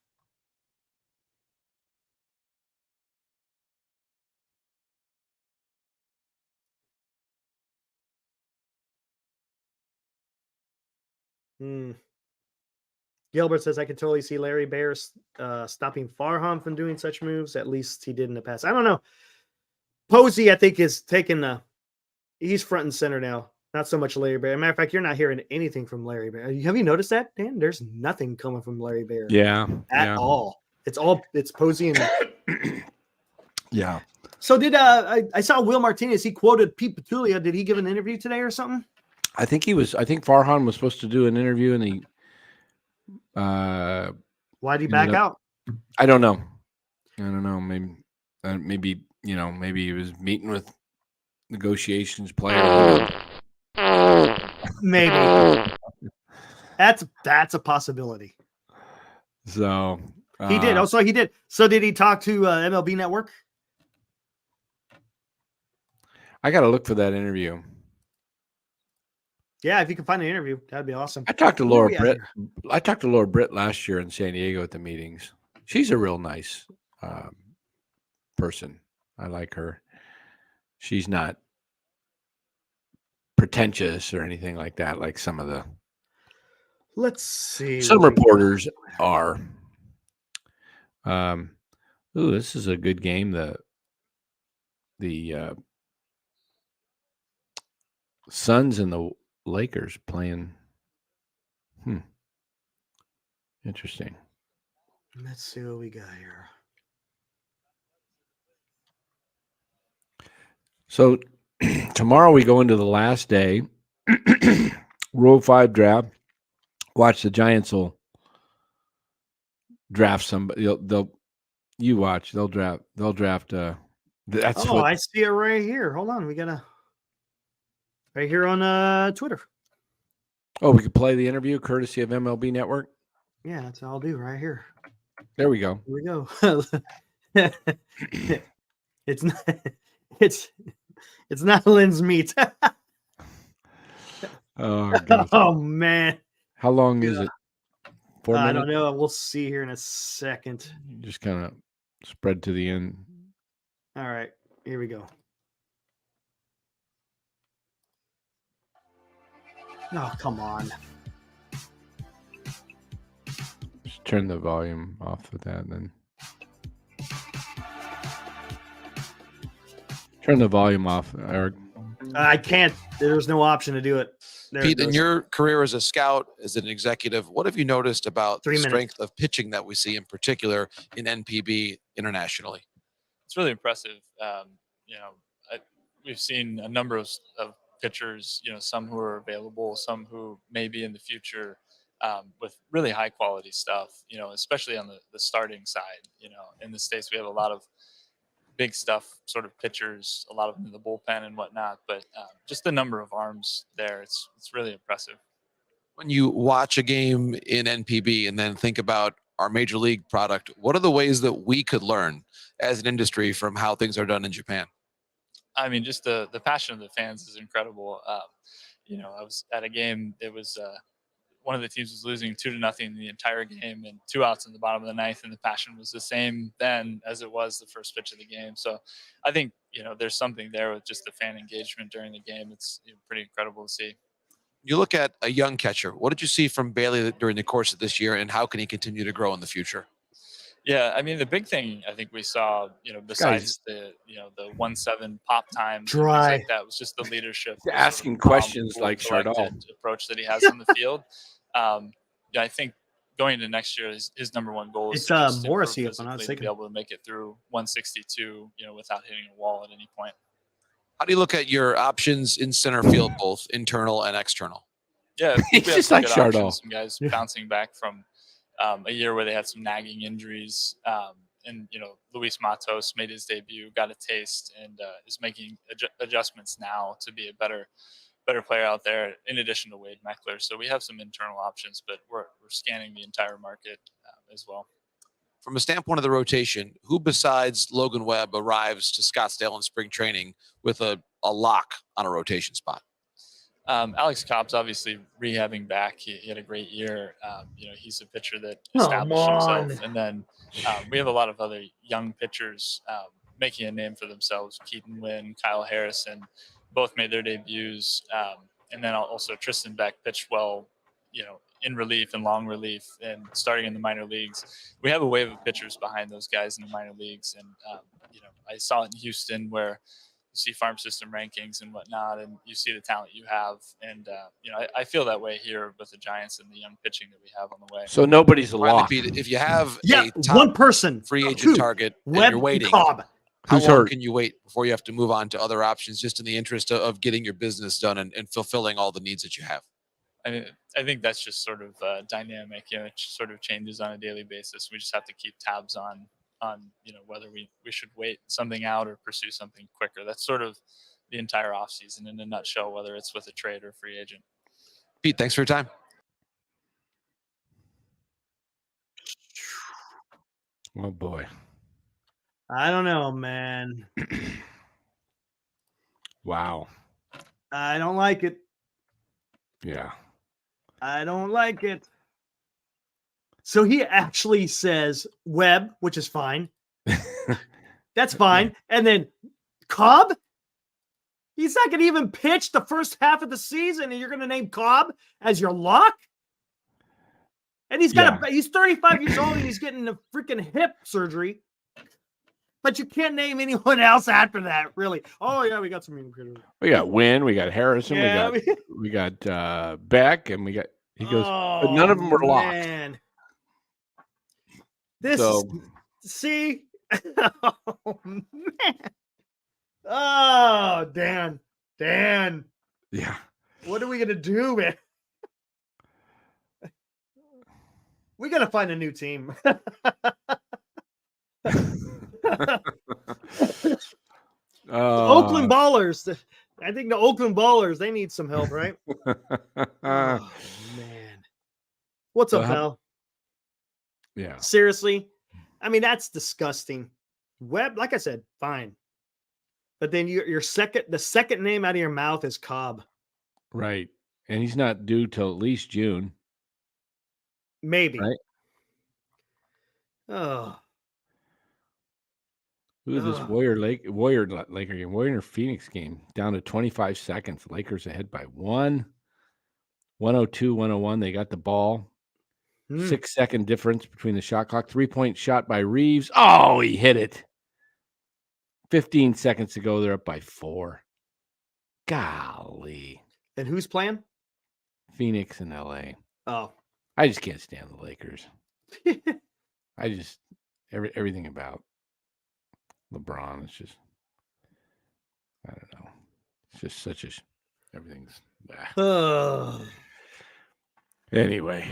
Gilbert says, I can totally see Larry Bear stopping Farhan from doing such moves. At least he did in the past. I don't know. Posey, I think, is he's front and center now. Not so much Larry Bear. As a matter of fact, you're not hearing anything from Larry Bear. Have you noticed that, Dan? There's nothing coming from Larry Bear. Yeah. At all. It's Posey and yeah. So I saw Will Martinez, he quoted Pete Petulia. Did he give an interview today or something? I think Farhan was supposed to do an interview and he why'd he back out? I don't know. Maybe he was meeting with negotiations players. Maybe. That's a possibility. So he did. Oh, so he did. So did he talk to MLB Network? I got to look for that interview. Yeah, if you can find an interview, that'd be awesome. I talked to Laura Britt. I talked to Laura Britt last year in San Diego at the meetings. She's a real nice person. I like her. She's not pretentious or anything like that, like some of the Let's see. some what we got. reporters are. This is a good game. The Suns and the Lakers playing. Interesting. Let's see what we got here. So tomorrow we go into the last day. Rule 5 draft. Watch the Giants will draft somebody. You watch. They'll draft. That's what I see it right here. Hold on. We got to right here on Twitter. Oh, we could play the interview courtesy of MLB Network. Yeah, that's all I'll do right here. There we go. Here we go. It's not Lynn's meat. Oh, gosh. Oh man. How long is it? 4 minutes? I don't know. We'll see here in a second. Just kind of spread to the end. All right, here we go. Oh, come on. Just turn the volume off with that, and then turn the volume off, Eric. I can't. There's no option to do it. There Pete, it in goes. your career as a scout, as an executive, what have you noticed about 3 the minutes. strength of pitching that we see in particular in NPB internationally? It's really impressive. We've seen a number of pitchers, some who are available, some who may be in the future, with really high quality stuff, especially on the starting side. In the States, we have a lot of big stuff, sort of pitchers, a lot of them in the bullpen and whatnot, but just the number of arms there, it's really impressive. When you watch a game in NPB and then think about our major league product, what are the ways that we could learn as an industry from how things are done in Japan? I mean, just the passion of the fans is incredible. I was at a game, it was one of the teams was losing 2-0 the entire game and 2 outs in the bottom of the ninth, and the passion was the same then as it was the first pitch of the game. So I think, there's something there with just the fan engagement during the game. It's pretty incredible to see. You look at a young catcher. What did you see from Bailey during the course of this year, and how can he continue to grow in the future? Yeah, I mean, the big thing I think we saw, besides the 1-7 pop times, and things like that, was just the leadership. Asking questions like Chardall approach that he has on the field. I think going into next year, his number one goal is It's Morrissey, if I'm not to mistaken. be able to make it through 162, without hitting a wall at any point. How do you look at your options in center field, both internal and external? Yeah, He's just like Chardall. Some guys bouncing back from a year where they had some nagging injuries. And Luis Matos made his debut, got a taste, and is making adjustments now to be a better player out there, in addition to Wade Meckler. So we have some internal options, but we're scanning the entire market as well. From a standpoint of the rotation, who besides Logan Webb arrives to Scottsdale in spring training with a lock on a rotation spot? Alex Cobb's obviously rehabbing back. He had a great year. He's a pitcher that established himself. And then we have a lot of other young pitchers making a name for themselves. Keaton Wynn, Kyle Harrison, both made their debuts. And then also Tristan Beck pitched well, in relief and long relief and starting in the minor leagues. We have a wave of pitchers behind those guys in the minor leagues. And, I saw it in Houston where you see farm system rankings and whatnot, and you see the talent you have. And, I feel that way here with the Giants and the young pitching that we have on the way. So nobody's a lock. Pete, if you have Yeah, a top one person free agent target and Webb you're waiting, Cobb. how Who's long hurt? can you wait before you have to move on to other options, just in the interest of getting your business done and fulfilling all the needs that you have? I think that's just sort of dynamic. It sort of changes on a daily basis. We just have to keep tabs on whether we should wait something out or pursue something quicker. That's sort of the entire offseason in a nutshell, whether it's with a trade or free agent. Pete, thanks for your time. Oh boy. I don't know, man. Wow. I don't like it. Yeah. I don't like it. So he actually says Webb, which is fine. That's fine. And then Cobb, He's not going to even pitch the first half of the season, and you're going to name Cobb as your lock? And he's he's 35 years old, and he's getting a freaking hip surgery. But you can't name anyone else after that, really. Oh, yeah, we got some. We got Wynn, we got Harrison, Yeah, we got Beck, and we got, he goes, but none of them were locked. Man. This see? Oh, man. Oh, Dan. Yeah. What are we going to do, man? We got to find a new team. Oakland Ballers. I think the Oakland Ballers, they need some help, right? Oh, man. What's up, pal? Yeah. Seriously? I mean, that's disgusting. Webb, like I said, fine. But then the second name out of your mouth is Cobb. Right. And he's not due till at least June. Maybe. Right. Oh. Ooh, this Laker game, Warrior Phoenix game, down to 25 seconds. Lakers ahead by 1. 102, 101. They got the ball. 6-second difference between the shot clock. 3-point shot by Reeves. Oh, he hit it. 15 seconds to go. They're up by 4. Golly. And who's playing? Phoenix and LA. Oh. I just can't stand the Lakers. I just everything about LeBron is just, I don't know. It's just such everything's. Anyway,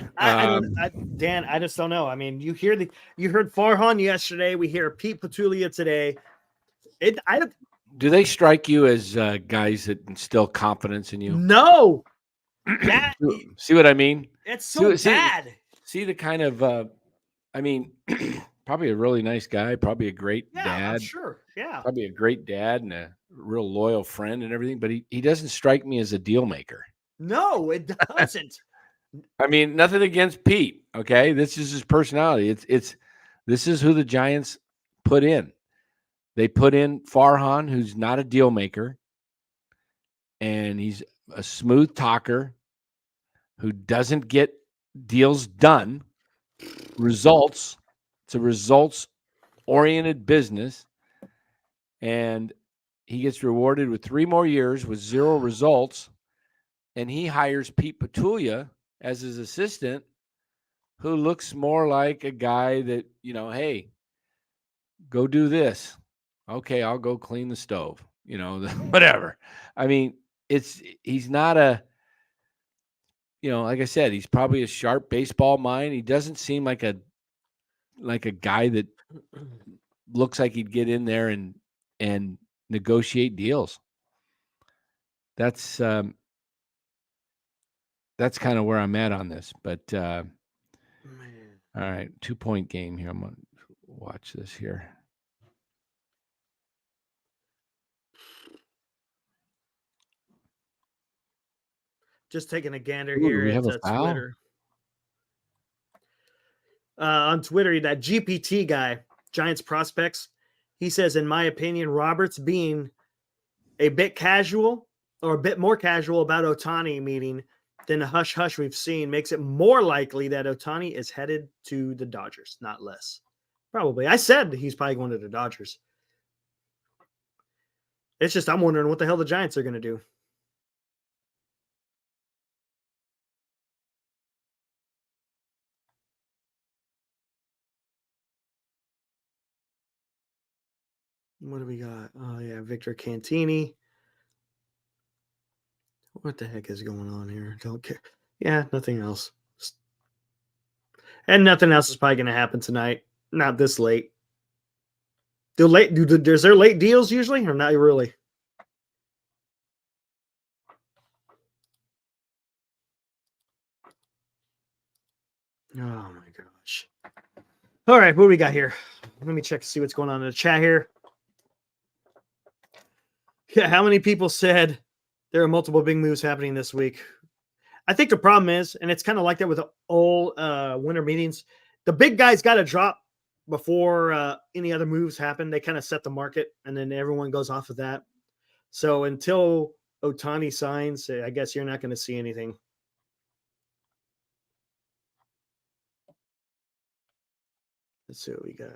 Dan, I just don't know. I mean, you heard Farhan yesterday. We hear Pete Petulia today. Do they strike you as guys that instill confidence in you? No. See what I mean? It's so bad. See the kind of, I mean, probably a really nice guy, probably a great dad. I'm sure. Yeah. Probably a great dad and a real loyal friend and everything, but he doesn't strike me as a deal maker. No, it doesn't. I mean, nothing against Pete. Okay. This is his personality. This is who the Giants put in. They put in Farhan, who's not a deal maker, and he's a smooth talker who doesn't get deals done. Results. It's a results-oriented business, and he gets rewarded with 3 more years with 0 results, and he hires Pete Petulia as his assistant, who looks more like a guy that, hey, go do this. Okay, I'll go clean the stove, whatever. I mean, he's not a, like I said, he's probably a sharp baseball mind. He doesn't seem like a guy that looks like he'd get in there and negotiate deals. That's kind of where I'm at on this, but all right, 2-point game here. I'm going to watch this here. Just taking a gander here at Twitter. On Twitter, that GPT guy, Giants Prospects, he says, in my opinion, Roberts being a bit casual or a bit more casual about Ohtani meeting than the hush-hush we've seen makes it more likely that Ohtani is headed to the Dodgers, not less. Probably. I said he's probably going to the Dodgers. It's just I'm wondering what the hell the Giants are going to do. What do we got? Oh, yeah, Victor Cantini. What the heck is going on here? Don't care. Yeah, nothing else. And nothing else is probably going to happen tonight. Not this late. Is there late deals usually or not really? Oh, my gosh. All right, what do we got here? Let me check to see what's going on in the chat here. Yeah, how many people said there are multiple big moves happening this week? I think the problem is, and it's kind of like that with all winter meetings, the big guys got to drop before any other moves happen. They kind of set the market, and then everyone goes off of that. So until Ohtani signs, I guess you're not going to see anything. Let's see what we got.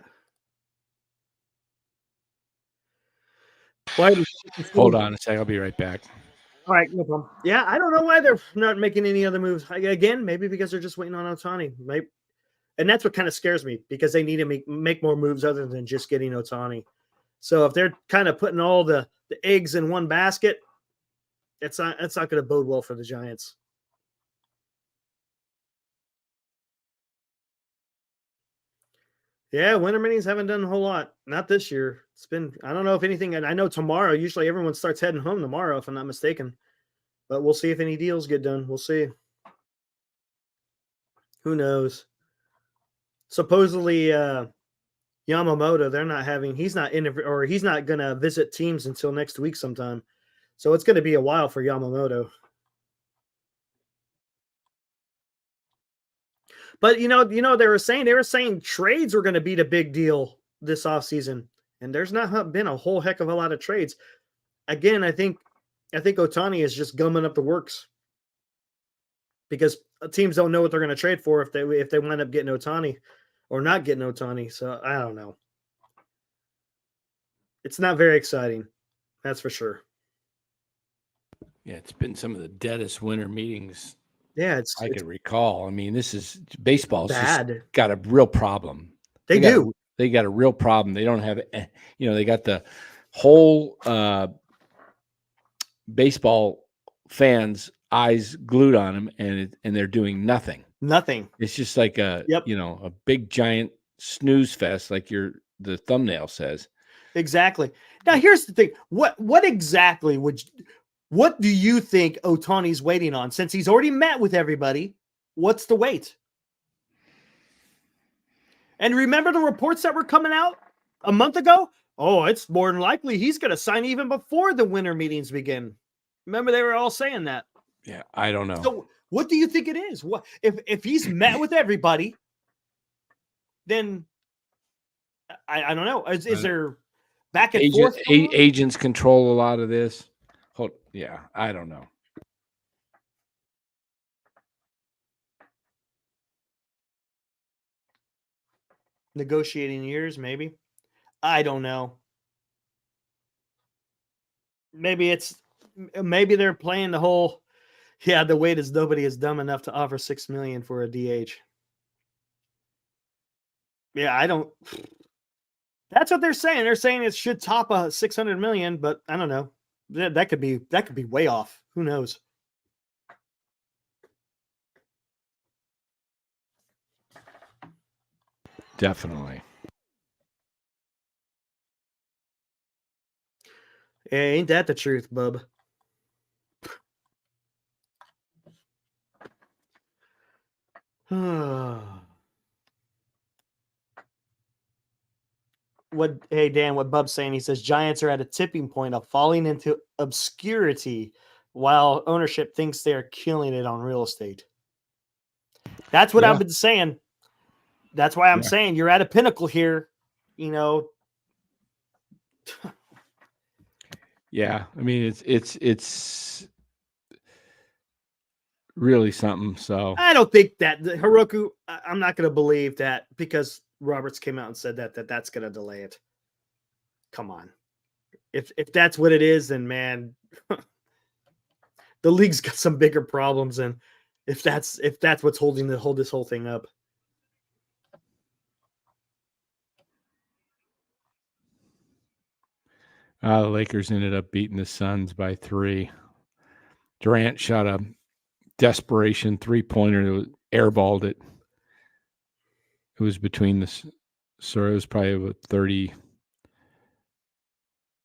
Hold on a second. I'll be right back. All right, no problem. Yeah, I don't know why they're not making any other moves. Again, maybe because they're just waiting on Ohtani. Maybe, and that's what kind of scares me because they need to make more moves other than just getting Ohtani. So if they're kind of putting all the eggs in one basket, it's not going to bode well for the Giants. Yeah, winter meetings haven't done a whole lot. Not this year. It's been, I don't know if anything, and I know tomorrow, usually everyone starts heading home tomorrow, if I'm not mistaken. But we'll see if any deals get done. We'll see. Who knows? Supposedly, Yamamoto, he's not going to visit teams until next week sometime. So it's going to be a while for Yamamoto. But they were saying trades were going to be the big deal this offseason, and there's not been a whole heck of a lot of trades. Again, I think Ohtani is just gumming up the works because teams don't know what they're going to trade for if they wind up getting Ohtani or not getting Ohtani. So I don't know. It's not very exciting, that's for sure. Yeah, it's been some of the deadest winter meetings. Yeah, I can recall. I mean, this is baseball's bad. Just got a real problem. They got a real problem. They don't have, they got the whole baseball fans' eyes glued on them, and they're doing nothing. Nothing. It's just like a big giant snooze fest, like the thumbnail says. Exactly. Now, here's the thing. What exactly what do you think Ohtani's waiting on? Since he's already met with everybody, what's the wait? And remember the reports that were coming out a month ago? Oh, it's more than likely he's going to sign even before the winter meetings begin. Remember they were all saying that. Yeah, I don't know. So what do you think it is? What if he's met with everybody, then I don't know. Is there back and forth? Agents control a lot of this. Yeah, I don't know. Negotiating years, maybe. I don't know. Maybe they're playing the whole. Yeah, the wait is nobody is dumb enough to offer $6 million for a DH. Yeah, I don't. That's what they're saying. They're saying it should top a $600 million, but I don't know. That could be way off. Who knows? Definitely. Yeah, ain't that the truth, bub? Hey Dan, what Bub's saying, he says Giants are at a tipping point of falling into obscurity while ownership thinks they are killing it on real estate. That's what I've been saying. That's why I'm saying you're at a pinnacle here, Yeah, I mean it's really something. So I don't think that Hiroku. I'm not going to believe that because Roberts came out and said that's going to delay it. Come on, if that's what it is, then man, the league's got some bigger problems, and if that's what's holding this whole thing up. The Lakers ended up beating the Suns by 3. Durant shot a desperation 3-pointer that airballed it. It was between so it was probably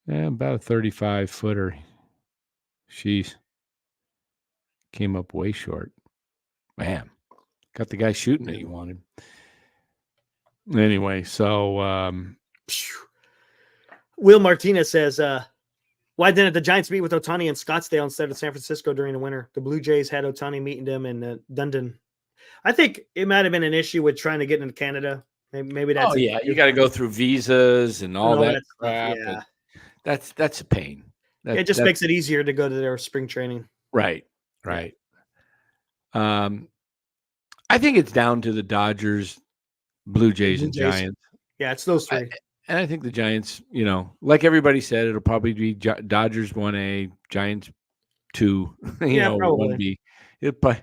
about a 35-footer. She's came up way short. Man, got the guy shooting that you wanted. Anyway, so Will Martinez says, why didn't the Giants meet with Ohtani in Scottsdale instead of San Francisco during the winter? The Blue Jays had Ohtani meeting them in Dundon. I think it might have been an issue with trying to get into Canada. Maybe that's. Oh yeah, you got to go through visas and all that crap. Yeah, that's a pain. It just makes it easier to go to their spring training. Right. I think it's down to the Dodgers, Blue Jays, and Giants. Yeah, it's those three. And I think the Giants, like everybody said, it'll probably be Dodgers 1A, Giants 2, Yeah, probably. 1B. It probably,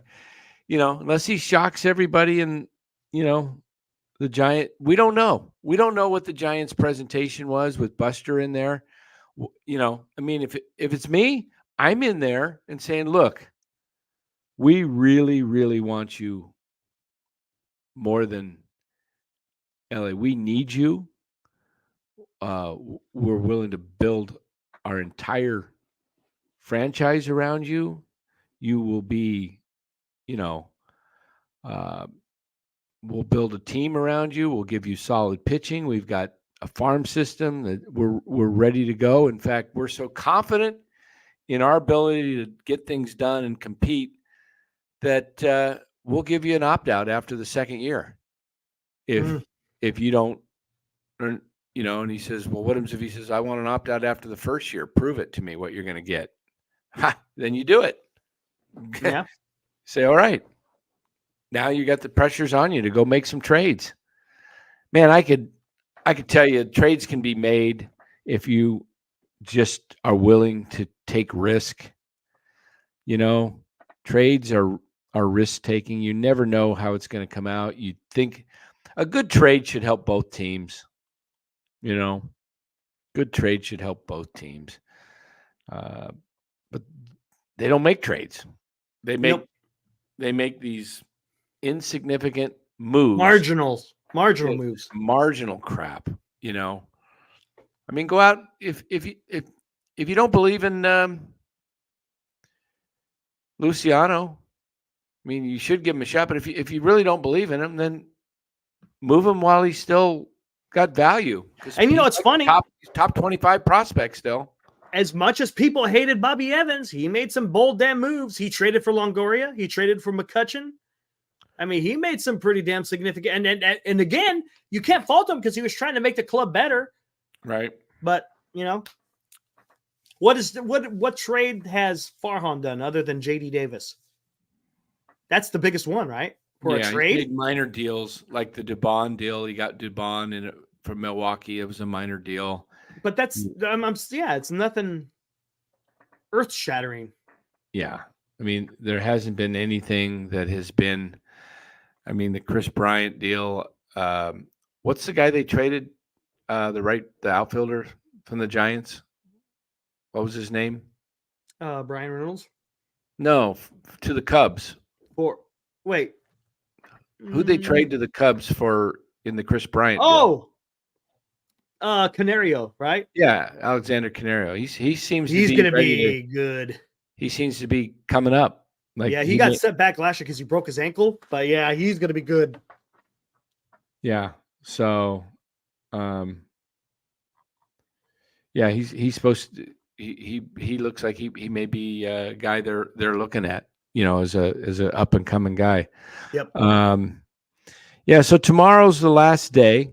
unless he shocks everybody and, the Giant, we don't know. We don't know what the Giants' presentation was with Buster in there. I mean, if it's me, I'm in there and saying, look, we really, really want you more than LA. We need you. We're willing to build our entire franchise around you. You will be, we'll build a team around you. We'll give you solid pitching. We've got a farm system that we're ready to go. In fact, we're so confident in our ability to get things done and compete that we'll give you an opt-out after the second year. If you don't earn, and he says, well, what happens if he says, I want an opt-out after the first year? Prove it to me what you're going to get. Then you do it. Yeah. Say, all right. Now you got the pressures on you to go make some trades. Man, I could tell you trades can be made if you just are willing to take risk. Trades are risk-taking. You never know how it's going to come out. You think a good trade should help both teams. Good trade should help both teams. But they don't make trades. They make these insignificant moves. Marginal moves. Marginal crap, I mean, go out if you don't believe in Luciano, I mean, you should give him a shot, but if you really don't believe in him, then move him while he's still got value. And it's funny. Top 25 prospect still. As much as people hated Bobby Evans, he made some bold damn moves. He traded for Longoria. He traded for McCutchen. I mean, he made some pretty damn significant. And again, you can't fault him because he was trying to make the club better. Right. But, what trade has Farhan done other than JD Davis? That's the biggest one, right? For a trade? Big minor deals like the Dubon deal. He got Dubon from Milwaukee. It was a minor deal. But that's, it's nothing earth shattering. Yeah. I mean, there hasn't been anything that has been, the Chris Bryant deal. What's the guy they traded? The outfielder from the Giants? What was his name? Brian Reynolds? No, to the Cubs. Wait. Who'd they trade to the Cubs for in the Chris Bryant deal? Canario, right? Yeah, Alexander Canario. He's going to be good. He seems to be coming up. He got set back last year because he broke his ankle, but yeah, he's going to be good. Yeah. So, he's supposed to. He looks like he may be a guy they're looking at. As a up and coming guy. Yep. So tomorrow's the last day.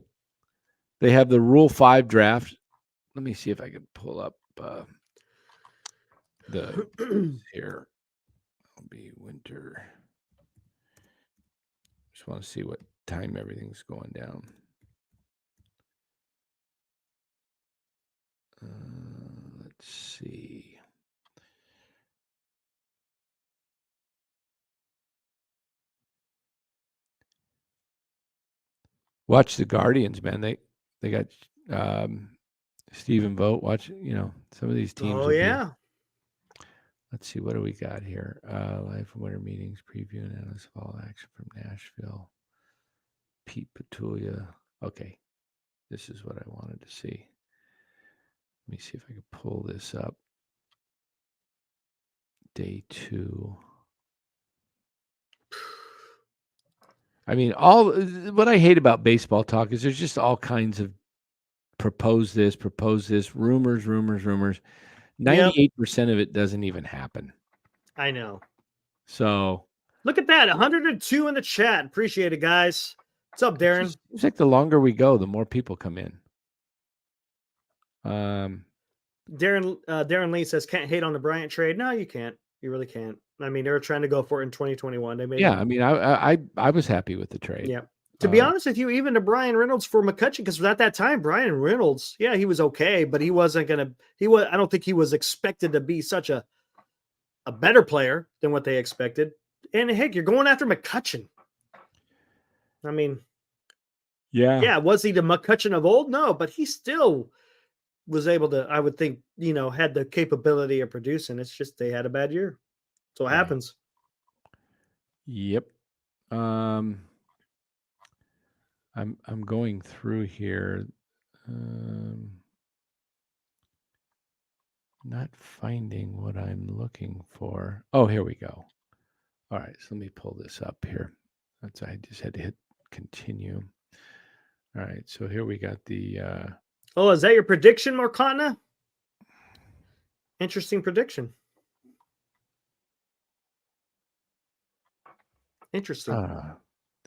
They have the Rule 5 draft. Let me see if I can pull up the here. It'll be winter. Just want to see what time everything's going down. Let's see. Watch the Guardians, man. They got Stephen Vogt. Watch, some of these teams. Oh yeah. Let's see, what do we got here? Live from winter meetings, preview and analyst fall action from Nashville. Pete Petulia. Okay, this is what I wanted to see. Let me see if I can pull this up. Day 2. I mean, what I hate about baseball talk is there's just all kinds of propose this, rumors. 98% of it doesn't even happen. I know. So look at that, 102 in the chat. Appreciate it, guys. What's up, Darren? It seems like the longer we go, the more people come in. Darren Lee says can't hate on the Bryant trade. No, you can't. You really can't. I mean, they were trying to go for it in 2021. They made Yeah, I mean, I was happy with the trade. Yeah. To be honest with you, even to Brian Reynolds for McCutcheon, because at that time, Brian Reynolds, yeah, he was okay, but he wasn't gonna. I don't think he was expected to be such a better player than what they expected. And heck, you're going after McCutcheon. I mean, yeah, was he the McCutcheon of old? No, but he still was able to. I would think, had the capability of producing. It's just they had a bad year. So it happens. Yep. I'm going through here. Not finding what I'm looking for. Oh, here we go. All right, so let me pull this up here. I just had to hit continue. All right, so here we got the. Oh, is that your prediction, Marcana? Interesting prediction. Interesting.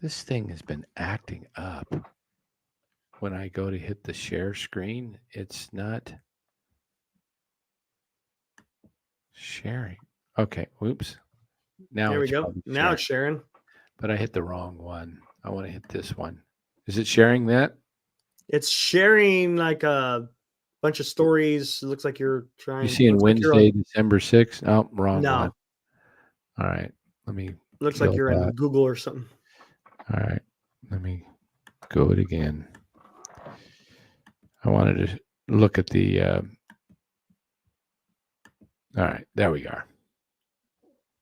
This thing has been acting up. When I go to hit the share screen, it's not sharing. Okay, whoops. Now there we go. Now it's sharing. But I hit the wrong one. I want to hit this one. Is it sharing that? It's sharing like a bunch of stories. It looks like you're trying. You seeing Wednesday, December 6th? Oh, wrong no. one. All right. Let me. Looks like you're in Google or something. All right. Let me go it again. I wanted to look at the. All right. There we are.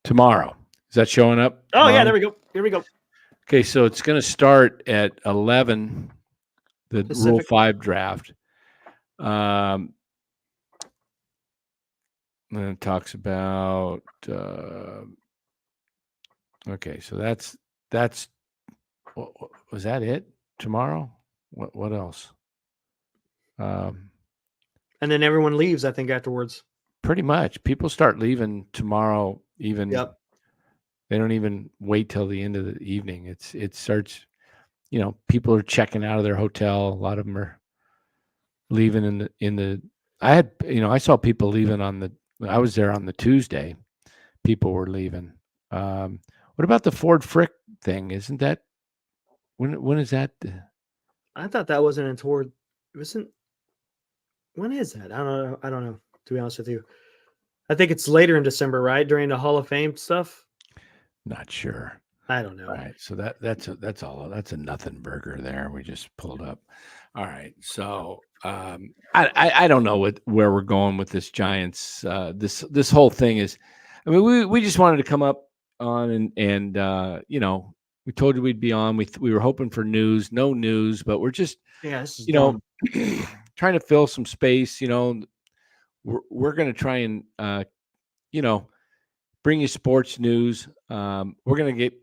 Tomorrow. Is that showing up? Oh, yeah. There we go. Here we go. Okay. So it's going to start at 11, the Pacific. Rule 5 draft. And it talks about. Okay. So that's. Was that it? Tomorrow? What else? And then everyone leaves, I think, afterwards. Pretty much. People start leaving tomorrow, even. Yep. They don't even wait till the end of the evening. It starts, people are checking out of their hotel. A lot of them are leaving I saw people leaving I was there on the Tuesday. People were leaving. What about the Ford Frick thing? Isn't that, when is that? I thought that wasn't until it wasn't. When is that? I don't know. To be honest with you, I think it's later in December, right? During the Hall of Fame stuff. Not sure. I don't know. All right, so that's a nothing burger there. We just pulled up. All right, so I don't know where we're going with this Giants. This whole thing is, I mean, we just wanted to come up on and we told you we'd be on. We were hoping for news, no news, but we're just trying to fill some space. We're going to try and bring you sports news. We're going to get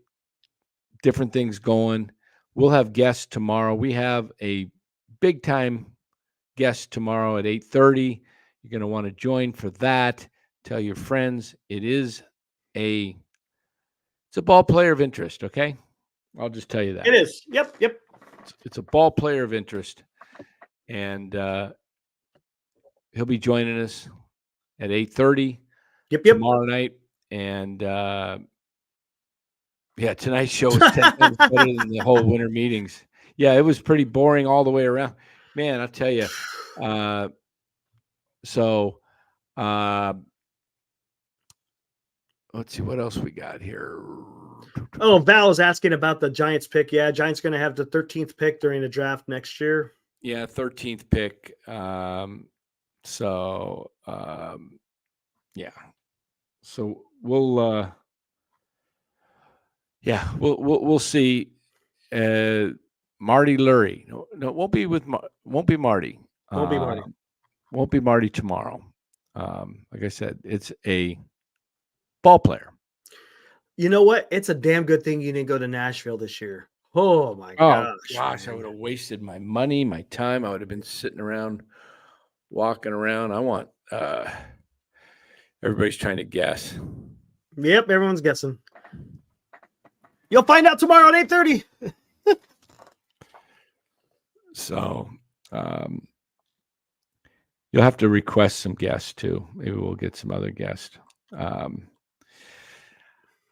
different things going. We'll have guests tomorrow. We have a big time guest tomorrow at 8:30. You're going to want to join for that. Tell your friends. It's a ball player of interest. Okay. I'll just tell you that. It is. Yep. It's a ball player of interest. And he'll be joining us at 8:30 tomorrow night. And tonight's show is 10 times better than the whole winter meetings. Yeah, it was pretty boring all the way around. Man, I'll tell you. Let's see what else we got here. Oh, Val is asking about the Giants pick. Yeah, Giants going to have the 13th pick during the draft next year. Yeah, 13th pick. So we'll see. Marty Lurie. No, it won't be Marty. Won't be Marty. Won't be Marty tomorrow. Like I said, it's a ball player. You know what? It's a damn good thing you didn't go to Nashville this year. Oh my gosh! I would have wasted my money, my time. I would have been sitting around, walking around. I want. Everybody's trying to guess. Yep, everyone's guessing. You'll find out tomorrow at 8:30. So, You'll have to request some guests too. Maybe we'll get some other guests. I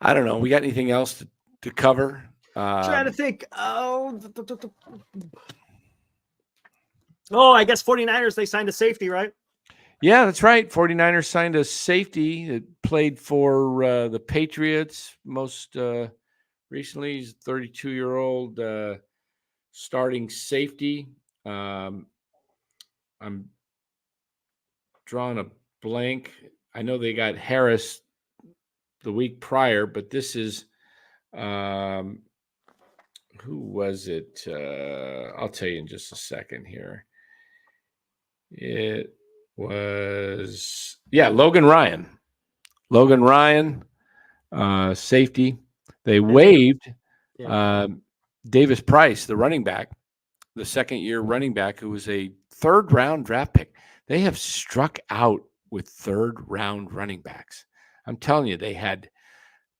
don't know. We got anything else to cover? Trying to think. Oh, I guess 49ers, they signed a safety, right? Yeah, that's right. 49ers signed a safety that played for the Patriots most recently. He's a 32-year-old starting safety. I'm drawing a blank. I know they got Harris the week prior, but this is who was it? I'll tell you in just a second here. It was, Logan Ryan. Logan Ryan, safety. They waived Davis Price, the running back, the second-year running back, who was a third-round draft pick. They have struck out with third-round running backs. I'm telling you, they had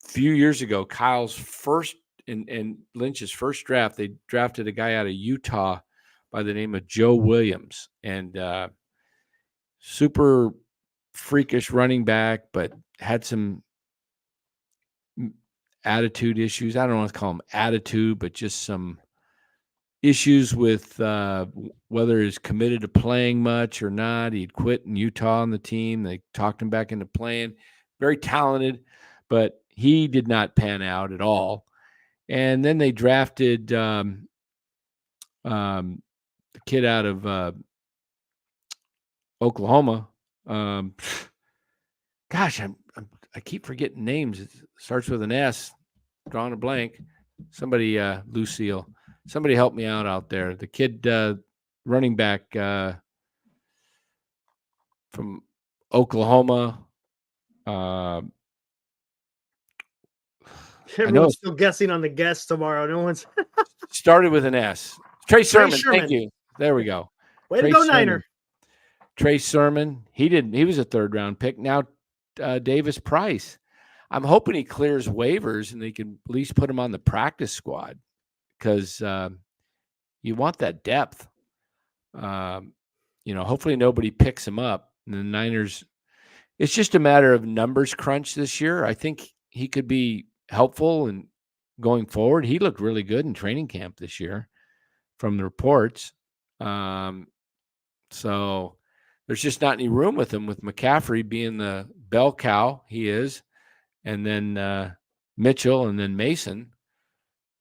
a few years ago, Kyle's first and Lynch's first draft, they drafted a guy out of Utah by the name of Joe Williams, and super freakish running back, but had some attitude issues. I don't want to call them attitude, but just some issues with whether he's committed to playing much or not. He'd quit in Utah on the team. They talked him back into playing. Very talented, but he did not pan out at all. And then they drafted the kid out of Oklahoma. Gosh, I keep forgetting names. It starts with an S. Drawing a blank. Somebody, Lucille. Somebody help me out there. The kid, running back from Oklahoma. Everyone's still guessing on the guests tomorrow. No one's started with an S. Trey Sermon. Thank you. There we go. Way to go, Niner. Trey Sermon. He was a third-round pick. Now, Davis Price. I'm hoping he clears waivers and they can at least put him on the practice squad, because you want that depth. Hopefully nobody picks him up. And the Niners, it's just a matter of numbers crunch this year. I think he could be helpful in going forward. He looked really good in training camp this year from the reports. So there's just not any room with him, with McCaffrey being the bell cow he is, and then Mitchell, and then Mason.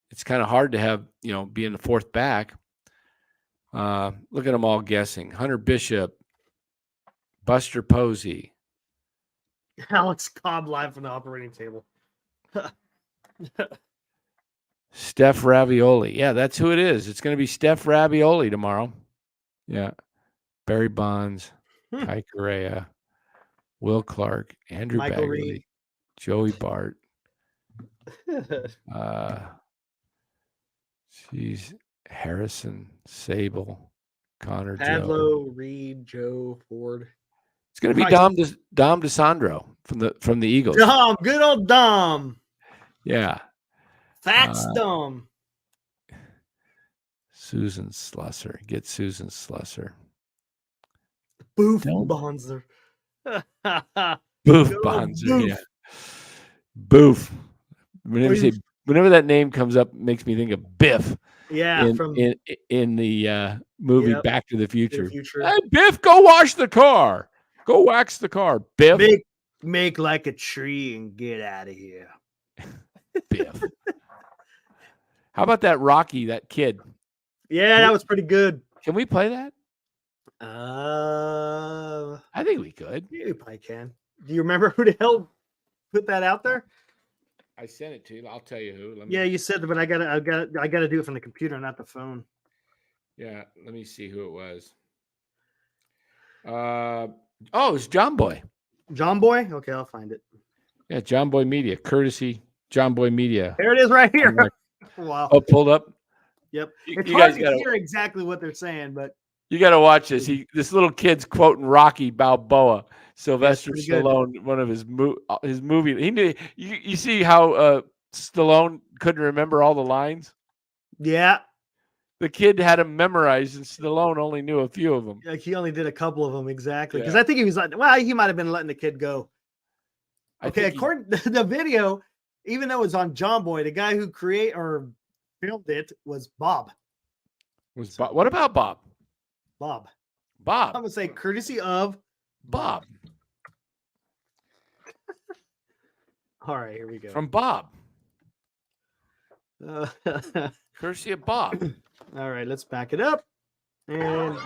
It's kind of hard to have, being the fourth back. Look at them all guessing. Hunter Bishop, Buster Posey. Alex Cobb live from the operating table. Steph Ravioli. Yeah, that's who it is. It's going to be Steph Ravioli tomorrow. Yeah. Barry Bonds, Kai Correa, Will Clark, Andrew Michael Bagley, Reed. Joey Bart. Harrison, Sable, Connor Padlo, Joe. Reed, Joe, Ford. It's going to be Dom DeSandro from the Eagles. Dom, good old Dom. Yeah. Fat Dom. Susan Slusser. Get Susan Slusser. Boof Bonzer. Boof Bonzer, yeah. Boof. Whenever that name comes up, it makes me think of Biff. Yeah, in the movie Back to the Future. Hey, Biff, go wash the car. Go wax the car, Biff. Make like a tree and get out of here. Biff. How about that Rocky, that kid? Yeah, that was pretty good. Can we play that? I think we could. You probably can. Do you remember who the hell put that out there? I sent it to you. I'll tell you who. Yeah, you said, but I gotta do it from the computer, not the phone. Yeah, let me see who it was. It's John Boy. John Boy? Okay, I'll find it. Yeah, John Boy Media, courtesy John Boy Media. There it is, right here. Wow. Oh, pulled up. Yep. It's hard to hear exactly what they're saying, but you got to watch this. This little kid's quoting Rocky Balboa, Sylvester Stallone, one of his movie. He knew. You see how Stallone couldn't remember all the lines? Yeah. the kid had them memorized, and Stallone only knew a few of them. Like he only did a couple of them exactly because Yeah. I think he was like, well, he might have been letting the kid go. I Okay, think according to the video, even though it was on John Boy, the guy who filmed it was Bob. was Bob. What about Bob? Bob. I'm Bob. gonna say courtesy of Bob. All right, here we go. From Bob. Uh, Courtesy of Bob. all right, let's back it up. And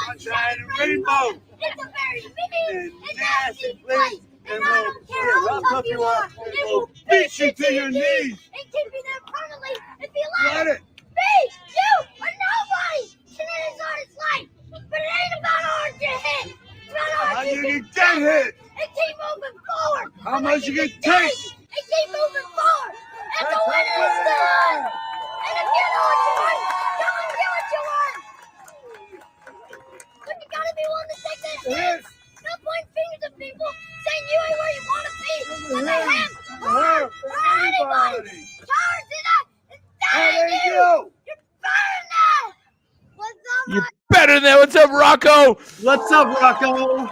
Sunshine and rainbow. It's a very big and nasty place. And I don't care how tough you are, it will beat you to your knees. And keep you there permanently if you let it. Me, you, or nobody. Shenanigans on its life. But it ain't about hard to hit. It's about How hard you to can get hit? and keep moving forward. How much you can take? And keep moving forward. And the winner is still on. And if you know what you want, go and get what you want. But you gotta be willing to take that chance. No pointing fingers at people saying you ain't where you want to be. When they have or anybody. Cowards in that. That ain't you. You're better than that. What's up, You better than that. What's up, Rocco? what's up, Rocco?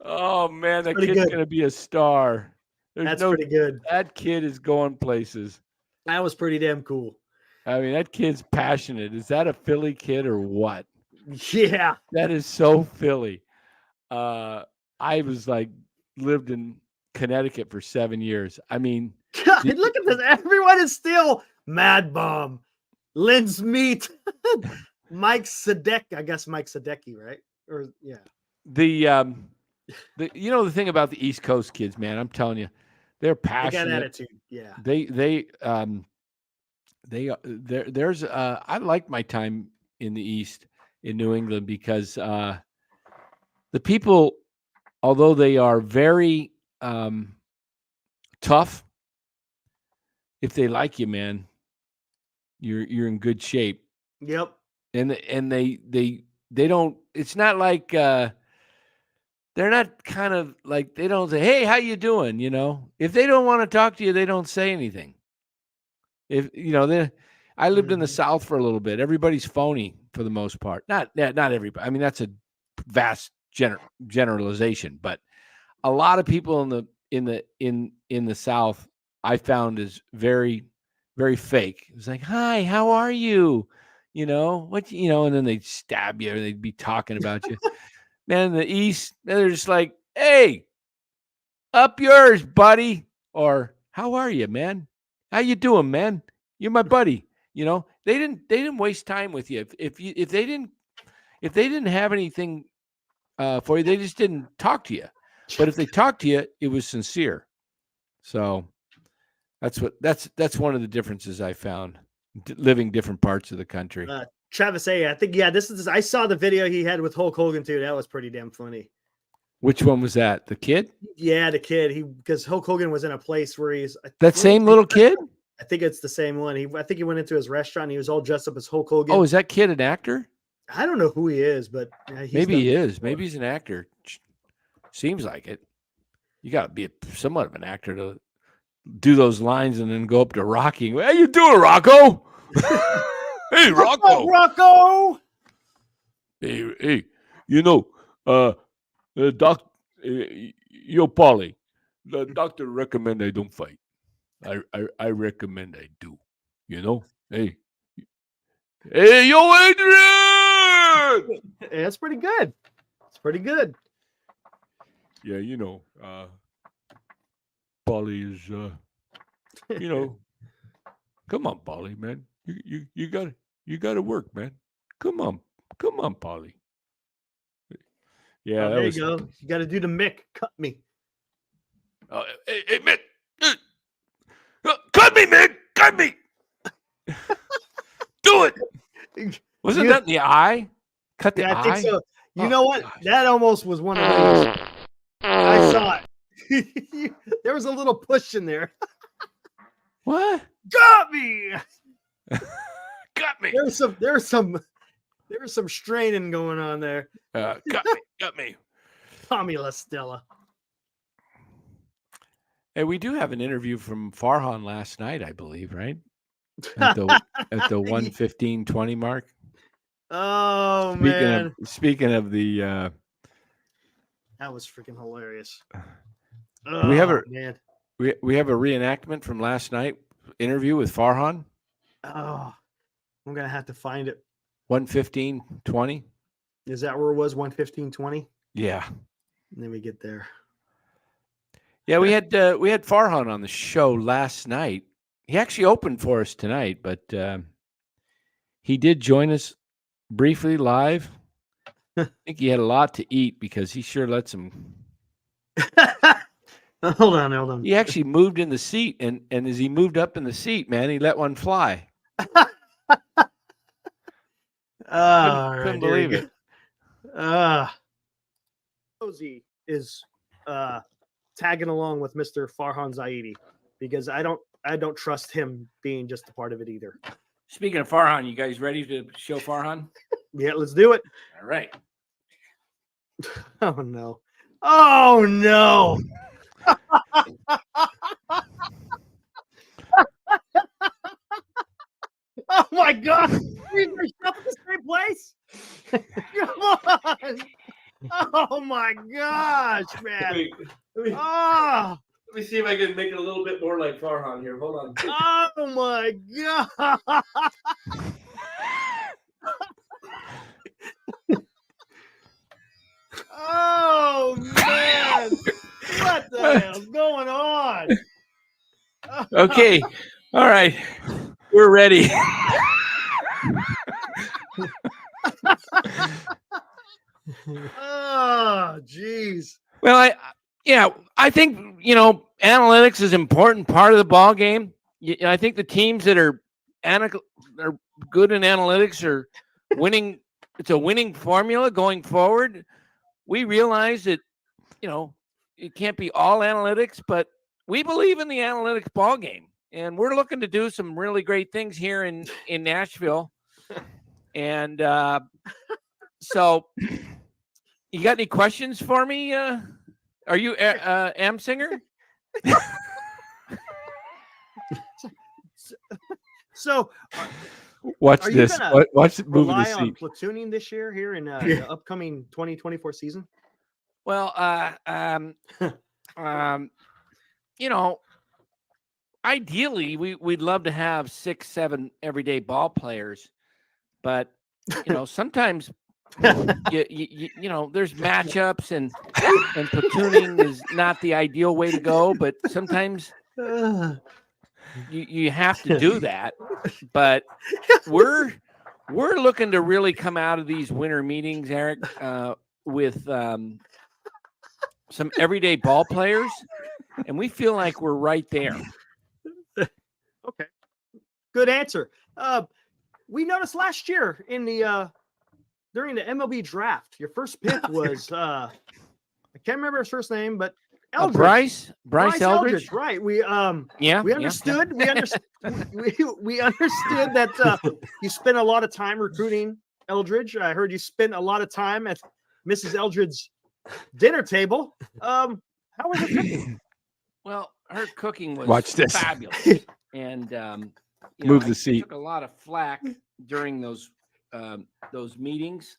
Oh man, that Pretty kid's good. gonna be a star. There's That's no pretty good. that kid is going places. That was pretty damn cool. I mean, that kid's passionate. Is that a Philly kid or what? Yeah. That is so Philly. I was like lived in Connecticut for 7 years. I mean, God, look at this. Everyone is still Mad Bomb, Lynn's Meat, Mike Sadek. I guess Mike Sadecki, right? Or yeah. the the thing about the East Coast kids, man, I'm telling you, they're They got passionate. attitude. Yeah. There's I like my time in the East in New England because the people, although they are very tough, if they like you, man, you're in good shape. Yep. And they don't. It's not like they're not kind of like they don't say, "Hey, how you doing?" You know, if they don't want to talk to you, they don't say anything. If you know, I lived in the Mhm. South for a little bit. Everybody's phony for the most part. Not everybody. I mean, that's a vast generalization, but a lot of people in the South I found is very, very fake. It was like, "Hi, how are you?" You know what? You know, and then they'd stab you, or they'd be talking about you. Man, in the East, they're just like, "Hey, up yours, buddy," or "How are you, man? How you doing, man? You're my buddy." You know, they didn't waste time with you. If they didn't have anything for you, they just didn't talk to you. But if they talked to you, it was sincere. So that's one of the differences I found living different parts of the country. Travis A. I think I saw the video he had with Hulk Hogan too. That was pretty damn funny. Which one was that? The kid? Yeah, the kid. Because Hulk Hogan was in a place where That same little kid? I think it's the same one. I think he went into his restaurant. And he was all dressed up as Hulk Hogan. Oh, is that kid an actor? I don't know who he is, but Maybe he is. Maybe he's an actor. Seems like it. You got to be somewhat of an actor to do those lines and then go up to Rocky. How you doing, Rocco? Hey, Rocco. Rocco. Hey. You know, yo, Paulie, the doctor recommend I don't fight. I recommend I do. You know, hey, yo, Adrian. Hey, that's pretty good. It's pretty good. Yeah, you know, Paulie is, you know, come on, Paulie, man, you got to work, man. Come on, Paulie. Yeah, there you go. You got to do the Mick. Cut me. Hey, Mick. Cut me, Mick. Cut me. Do it. Wasn't that in the eye? Cut the eye? I think so. You Oh, know what? gosh. That almost was one of those. I saw it. There was a little push in there. What? Got me. Got me. There was some straining going on there. Got me. Tommy LaStella. Hey, we do have an interview from Farhan last night, I believe, right? at the 1:15:20 mark. Oh man, Speaking of the that was freaking hilarious. we have a man. we have a reenactment from last night interview with Farhan. Oh, I'm gonna have to find it. 1:15:20. Is that where it was? 1:15:20. Yeah. Let me get there. Yeah, we had Farhan on the show last night. He actually opened for us tonight, but he did join us briefly live. I think he had a lot to eat because he sure let some. Hold on. He actually moved in the seat, and as he moved up in the seat, man, he let one fly. Couldn't believe it. Cozy is tagging along with Mr. Farhan Zaidi because I don't trust him being just a part of it either. Speaking of Farhan, you guys ready to show Farhan? Yeah, let's do it. All right. Oh no. Oh no. Oh my God. We're stuck in the same place. Come on. Oh my gosh, man. Oh. Let me see if I can make it a little bit more like Farhan here. Hold on. Oh my God. Oh man. What the hell's going on? Okay. All right. We're ready. Oh, jeez. Well, I think, analytics is an important part of the ball game. I think the teams that are good in analytics are winning. It's a winning formula going forward. We realize that, it can't be all analytics, but we believe in the analytics ball game, and we're looking to do some really great things here in Nashville. And so, you got any questions for me? Are you Am Singer? So, watch are this. You watch it move rely the on seat. platooning this year here in the upcoming 2024 season? Well, ideally, we'd love to have 6-7 everyday ball players, but sometimes there's matchups and platooning is not the ideal way to go, but sometimes you have to do that. But we're looking to really come out of these winter meetings, Eric, with some everyday ball players, and we feel like we're right there. Okay, good answer. We noticed last year in the during the MLB draft, your first pick was I can't remember his first name, but Bryce Eldridge. Right. We understood. We understood. We understood that you spent a lot of time recruiting Eldridge. I heard you spent a lot of time at Mrs. Eldridge's dinner table. How was it cooking? Well, her cooking was fabulous, and Move the seat. Took a lot of flack during those meetings,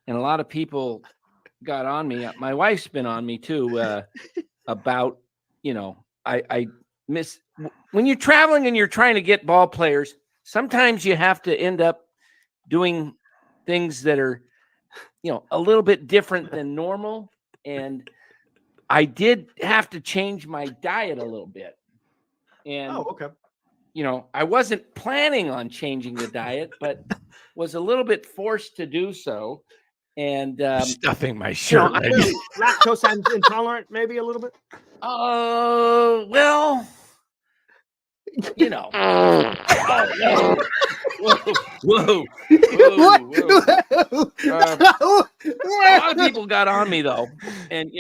and a lot of people got on me. My wife's been on me too about I miss when you're traveling and you're trying to get ball players. Sometimes you have to end up doing things that are a little bit different than normal, and I did have to change my diet a little bit. And okay. I wasn't planning on changing the diet, but was a little bit forced to do so. And stuffing my shirt. Lactose intolerant, maybe a little bit. Oh, well, Whoa. A lot of people got on me though, and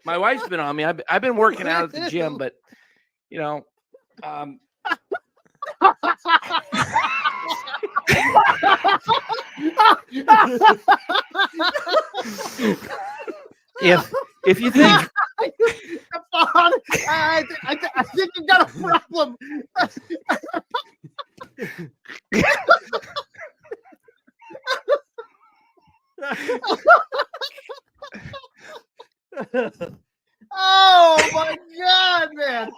my wife's been on me. I've been working out at the gym, but if you think I think you got a problem. Oh my God, man!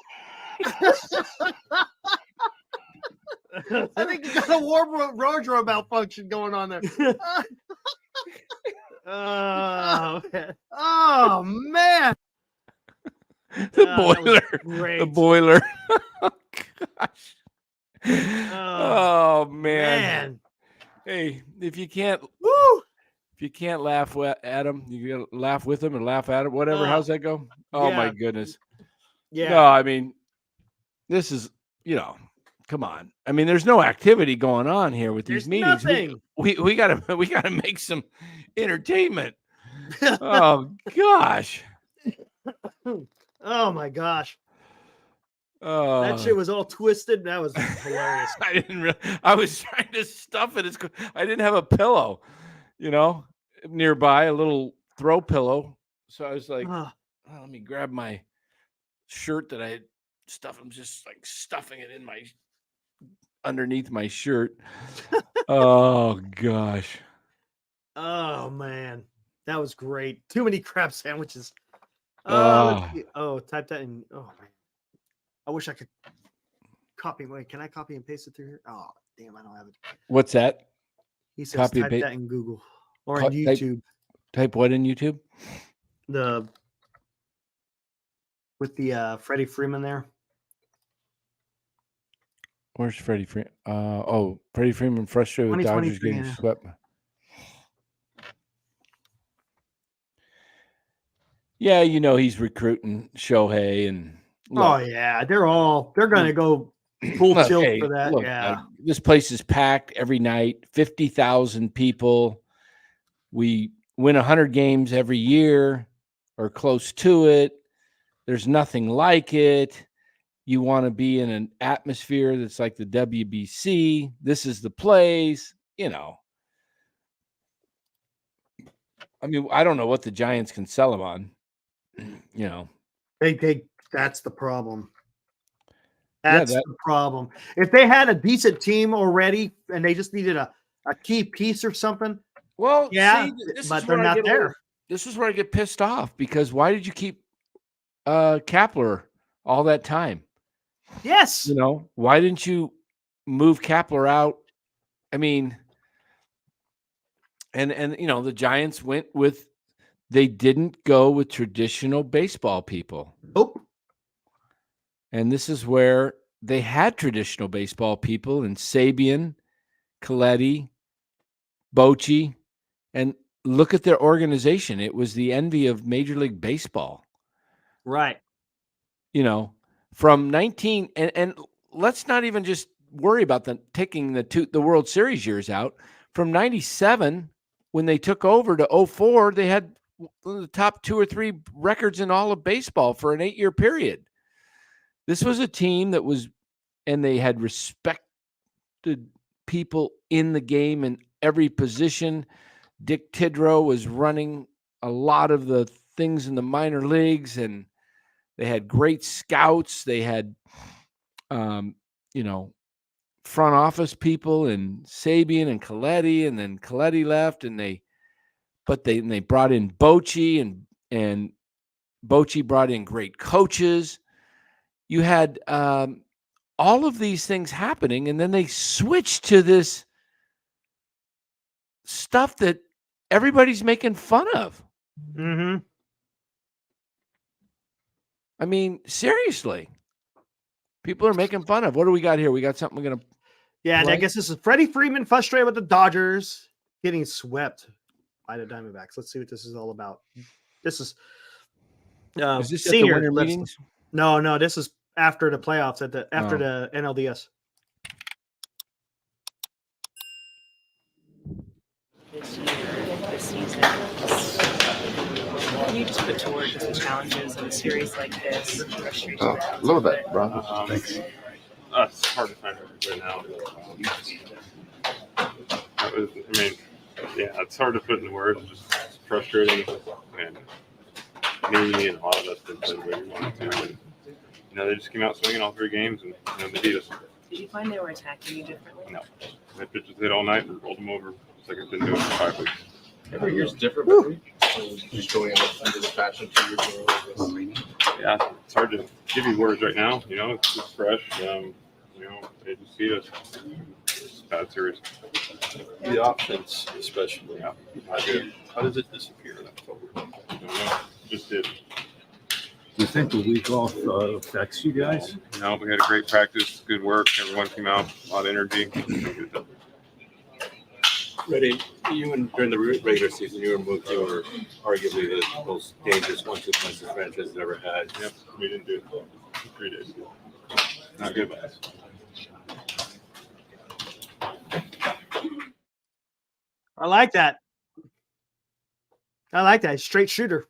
I think you got a wardrobe malfunction going on there. Oh man! Oh man! The that was boiler. great. The boiler. Oh, gosh. Oh, Oh man. Hey, if you can't laugh at him, you gotta laugh with him and laugh at him. Whatever. How's that go? Oh my yeah. goodness. Yeah. No, I mean, this is, come on. I mean, there's no activity going on here with these There's meetings. nothing. We gotta make some entertainment. Oh gosh. Oh my gosh. That Oh, shit was all twisted. That was hilarious. I was trying to stuff it. I didn't have a pillow, nearby, a little throw pillow. So I was like, Oh, let me grab my shirt that I had stuffed. I'm just like stuffing it in underneath my shirt. Oh gosh. oh man. That was great. Too many crab sandwiches. Ah. Type that in. Oh man. I wish I could copy. Wait, can I copy and paste it through here? Oh, damn, I don't have it. What's that? He says Copy and type paste. that in Google or in Type- YouTube. Type what in YouTube? With the Freddie Freeman there. Where's Freddie Freeman? Freddie Freeman frustrated with Dodgers 2023, getting yeah. swept. Yeah, he's recruiting Shohei and Oh yeah, they're gonna go full look, tilt hey, for that. look, Yeah. this place is packed every night, 50,000 people. We win 100 games every year or close to it. There's nothing like it. You want to be in an atmosphere that's like the WBC. This is the place, I mean, I don't know what the Giants can sell them on, They that's the problem. Yeah, That's the problem. If they had a decent team already and they just needed a key piece or something, Well, yeah, see, this but is they're where I not get there. this is where I get pissed off because why did you keep Kapler all that time? Yes. Why didn't you move Kapler out? I mean, and the Giants they didn't go with traditional baseball people. Nope. And this is where they had traditional baseball people in Sabian, Coletti, Bochy, and look at their organization. It was the envy of Major League Baseball. Right. From 19 and let's not even just worry about taking the World Series years out. From 97, when they took over to 04, they had one of the top 2 or 3 records in all of baseball for an 8-year period. This was a team that was, and they had respected people in the game in every position. Dick Tidrow was running a lot of the things in the minor leagues, and they had great scouts. They had, front office people and Sabian and Coletti, and then Coletti left, and they brought in Bochy, and Bochy brought in great coaches. You had all of these things happening, and then they switched to this stuff that everybody's making fun of. Mm-hmm. I mean, seriously, people are making fun of. What do we got here? We got something we're gonna. Yeah, and I play? guess this is Freddie Freeman frustrated with the Dodgers getting swept by the Diamondbacks. Let's see what this is all about. This is Is this at the senior winter list. meetings? No, this is after the playoffs after the NLDS. This season. Can you just put to work the challenges of a series like this? A little bit, bro. Thanks. It's hard to find right now. It's hard to put into words. It's frustrating, and me and a lot of us didn't play the way we wanted to. And, they just came out swinging all 3 games, and they beat us. Did you find they were attacking you differently? No. had pitches hit all night and rolled them over. It's like I've been doing it for 5 weeks. Every year's different, but just going out under the passion 2 years in a row. Yeah, it's hard to give you words right now. You know, it's just fresh. You know, they just see us. It's a bad series. The offense, especially. Yeah, not good. How does it disappear in October? I don't know. Just did. Do you think the week off affects you guys? You know, we had a great practice, good work. Everyone came out, a lot of energy. Ready, during the regular season, you were arguably the most dangerous 1-2 punch the franchise has ever had. Yep, we didn't do it 3 days ago. Not good. I like that. I like that. Straight shooter.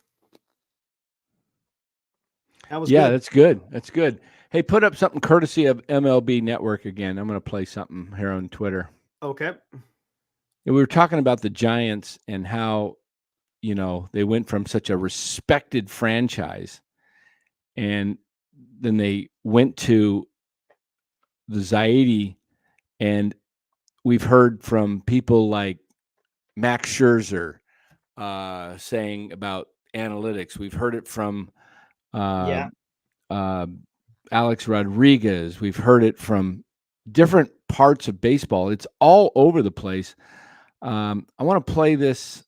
That was good. That's good. That's good. Hey, put up something courtesy of MLB Network again. I'm going to play something here on Twitter. Okay. We were talking about the Giants and how, they went from such a respected franchise, and then they went to the Zaidi, and we've heard from people like Max Scherzer saying about analytics. We've heard it from Alex Rodriguez. We've heard it from different parts of baseball. It's all over the place. I want to play this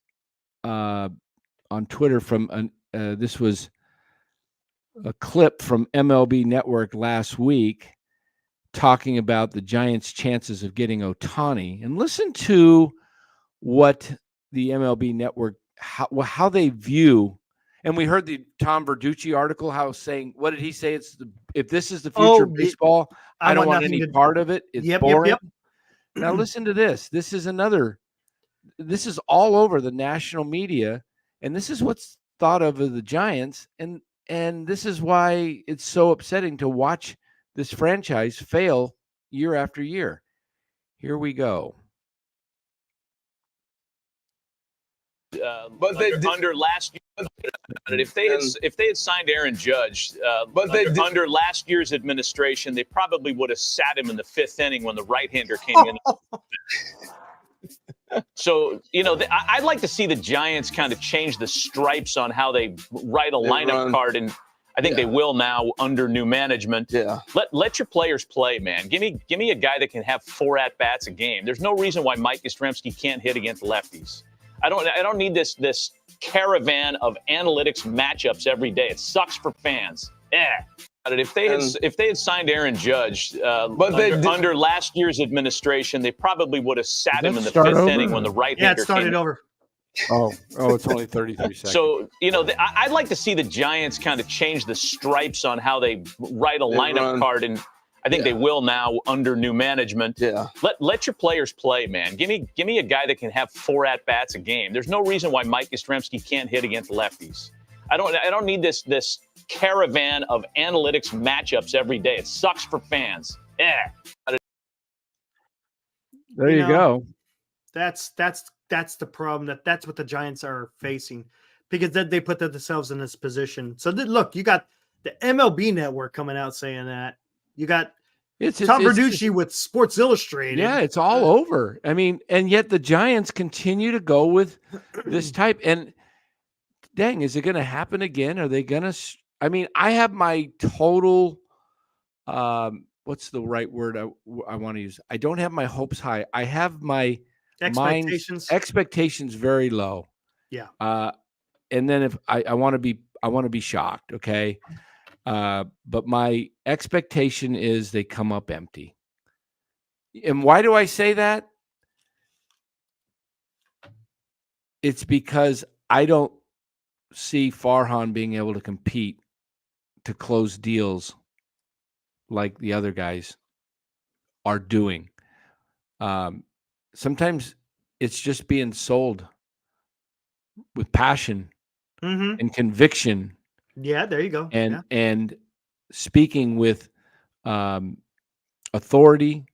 on Twitter from this was a clip from MLB Network last week talking about the Giants' chances of getting Ohtani. And listen to what the MLB Network, how they view. And we heard the Tom Verducci article, saying, what did he say? If this is the future of baseball, I don't want any part of it. It's boring. Yep. Now listen to this. This is all over the national media, and this is what's thought of the Giants, and this is why it's so upsetting to watch this franchise fail year after year. Here we go. But under last year, if they had signed Aaron Judge, under last year's administration, they probably would have sat him in the 5th inning when the right-hander came in. So, I'd like to see the Giants kind of change the stripes on how they write a lineup card, and I think they will now under new management. Yeah. Let your players play, man. Give me a guy that can have 4 at-bats a game. There's no reason why Mike Yastrzemski can't hit against lefties. I don't need this caravan of analytics matchups every day. It sucks for fans. Yeah. If they had signed Aaron Judge, under last year's administration, they probably would have sat him in the 5th inning when the right-hander it started over. Oh, it's only 33 seconds. So, I'd like to see the Giants kind of change the stripes on how they write a lineup card, and I think they will now under new management. Yeah. Let your players play, man. Give me a guy that can have 4 at-bats a game. There's no reason why Mike Yastrzemski can't hit against lefties. I don't need this caravan of analytics matchups every day. It sucks for fans. Yeah. There you go. That's the problem. That's what the Giants are facing, because then they put themselves in this position. So look, you got the MLB Network coming out saying that. You got Tom Verducci with Sports Illustrated. Yeah, it's all over. I mean, and yet the Giants continue to go with this type. And dang, is it going to happen again? Are they going to? I mean, I have my total. What's the right word I want to use? I don't have my hopes high. I have my expectations very low. Yeah. And then if I want to be shocked. Okay. But my expectation is they come up empty. And why do I say that? It's because I don't see Farhan being able to compete to close deals like the other guys are doing. Sometimes it's just being sold with passion and conviction. Yeah, there you go. And speaking with authority.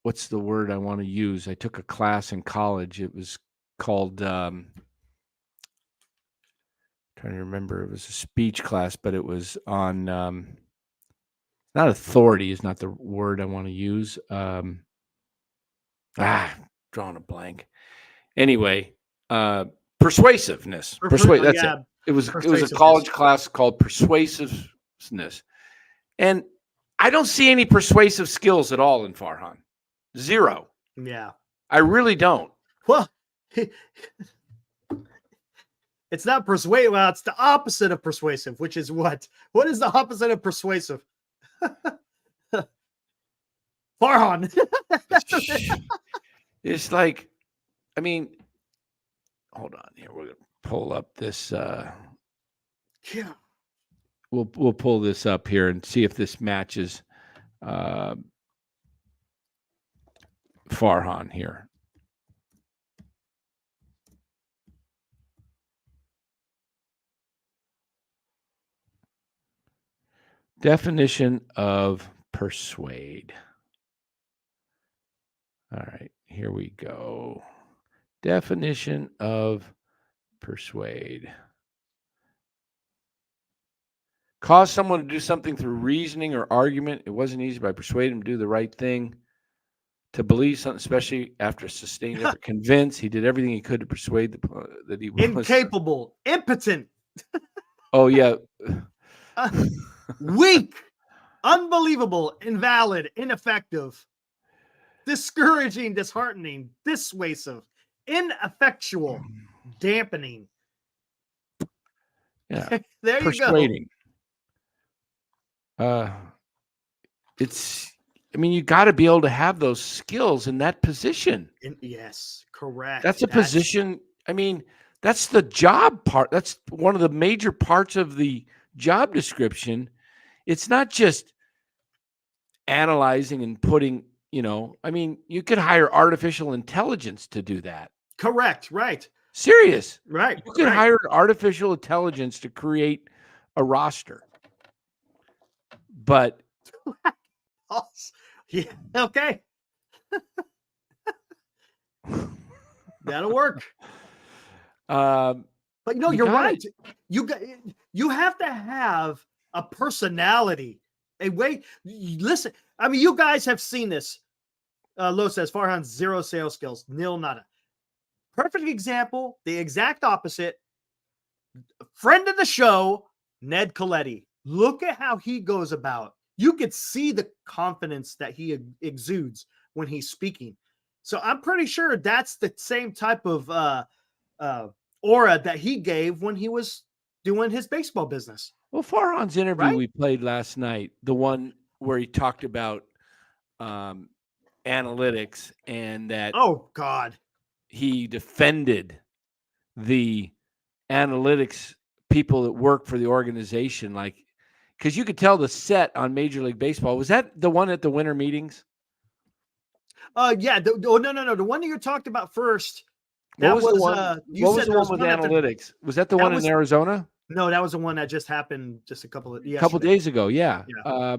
What's the word I want to use? I took a class in college. It was called trying to remember. It was a speech class, but it was on not not authority is not the word I want to use. Drawing a blank. Anyway, persuasiveness. That's it. It was a college class called persuasiveness. And I don't see any persuasive skills at all in Farhan. Zero. Yeah. I really don't. Well, it's not persuasive. Well, it's the opposite of persuasive, which is what? What is the opposite of persuasive? Farhan. It's like, I mean, hold on here. We're gonna pull up this. Yeah. We'll pull this up here and see if this matches Farhan here. Definition of persuade. All right, here we go. Definition of persuade. Cause someone to do something through reasoning or argument. It wasn't easy by persuading him to do the right thing. To believe something, especially after sustained effort. Convince. He did everything he could to persuade that he was incapable, impotent. Oh, yeah. Weak, unbelievable, invalid, ineffective, discouraging, disheartening, dissuasive, ineffectual, dampening. Yeah. There Persuading. You go. I mean, you got to be able to have those skills in that position. Yes, correct. That's a position. I mean, that's the job part. That's one of the major parts of the job description. It's not just analyzing and putting, I mean, you could hire artificial intelligence to do that. Correct. Right. Serious. Right. You could hire artificial intelligence to create a roster. But yeah, okay. That'll work. But you're right. You have to have a personality, a way. Listen, I mean, you guys have seen this. Lo says Farhan, 0 sales skills, nil nada. Perfect example, the exact opposite. Friend of the show, Ned Coletti. Look at how he goes about. You could see the confidence that he exudes when he's speaking. So I'm pretty sure that's the same type of aura that he gave when he was doing his baseball business. Well, Farhan's interview we played last night, the one where he talked about analytics and that he defended the analytics people that work for the organization, like, because you could tell the set on Major League Baseball. Was that the one at the winter meetings? Yeah. No. The one that you talked about first. That was the one. You said the one with analytics. Was that the one in Arizona? No, that was the one that just happened just a couple days ago. Yeah. I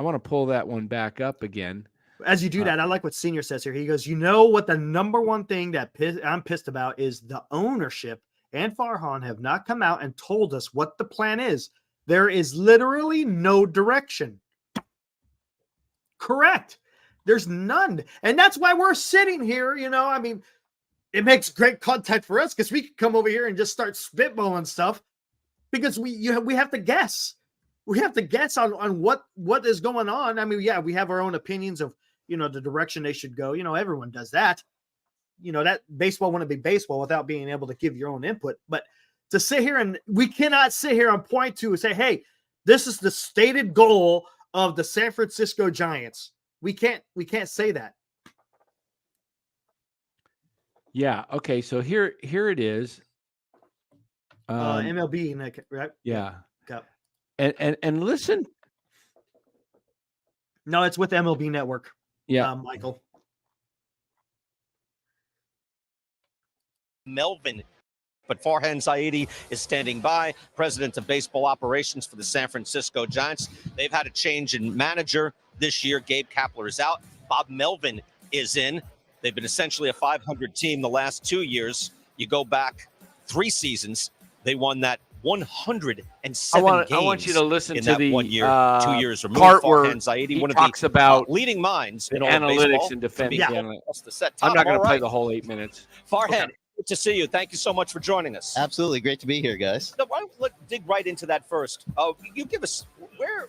want to pull that one back up again. As you do that, I like what Senior says here. He goes, what the number one thing that I'm pissed about is the ownership and Farhan have not come out and told us what the plan is. There is literally no direction. Correct. There's none. And that's why we're sitting here, I mean, it makes great content for us because we can come over here and just start spitballing stuff because we have to guess. We have to guess on what is going on. I mean, yeah, we have our own opinions of, the direction they should go. Everyone does that. That baseball wouldn't be baseball without being able to give your own input. But to sit here and we cannot sit here and point to and say, hey, this is the stated goal of the San Francisco Giants. We can't say that. Yeah. Okay. So here it is. MLB, right? Yeah. Okay. And listen. No, it's with MLB Network. Yeah, Michael. Melvin. But Farhan Zaidi is standing by, president of baseball operations for the San Francisco Giants. They've had a change in manager this year. Gabe Kapler is out. Bob Melvin is in. They've been essentially a 500 team the last 2 years. You go back 3 seasons, they won that 107 games. I want you to listen in to that the 1 year, 2 years removed. part where Farhan Zaidi, he one of talks the about leading minds in the all of analytics baseball. and defending. Yeah. The set I'm top. not going All to play right. the whole 8 minutes. Farhan, good to see you. Thank you so much for joining us. Absolutely. Great to be here, guys. No, why don't we dig right into that first. You give us where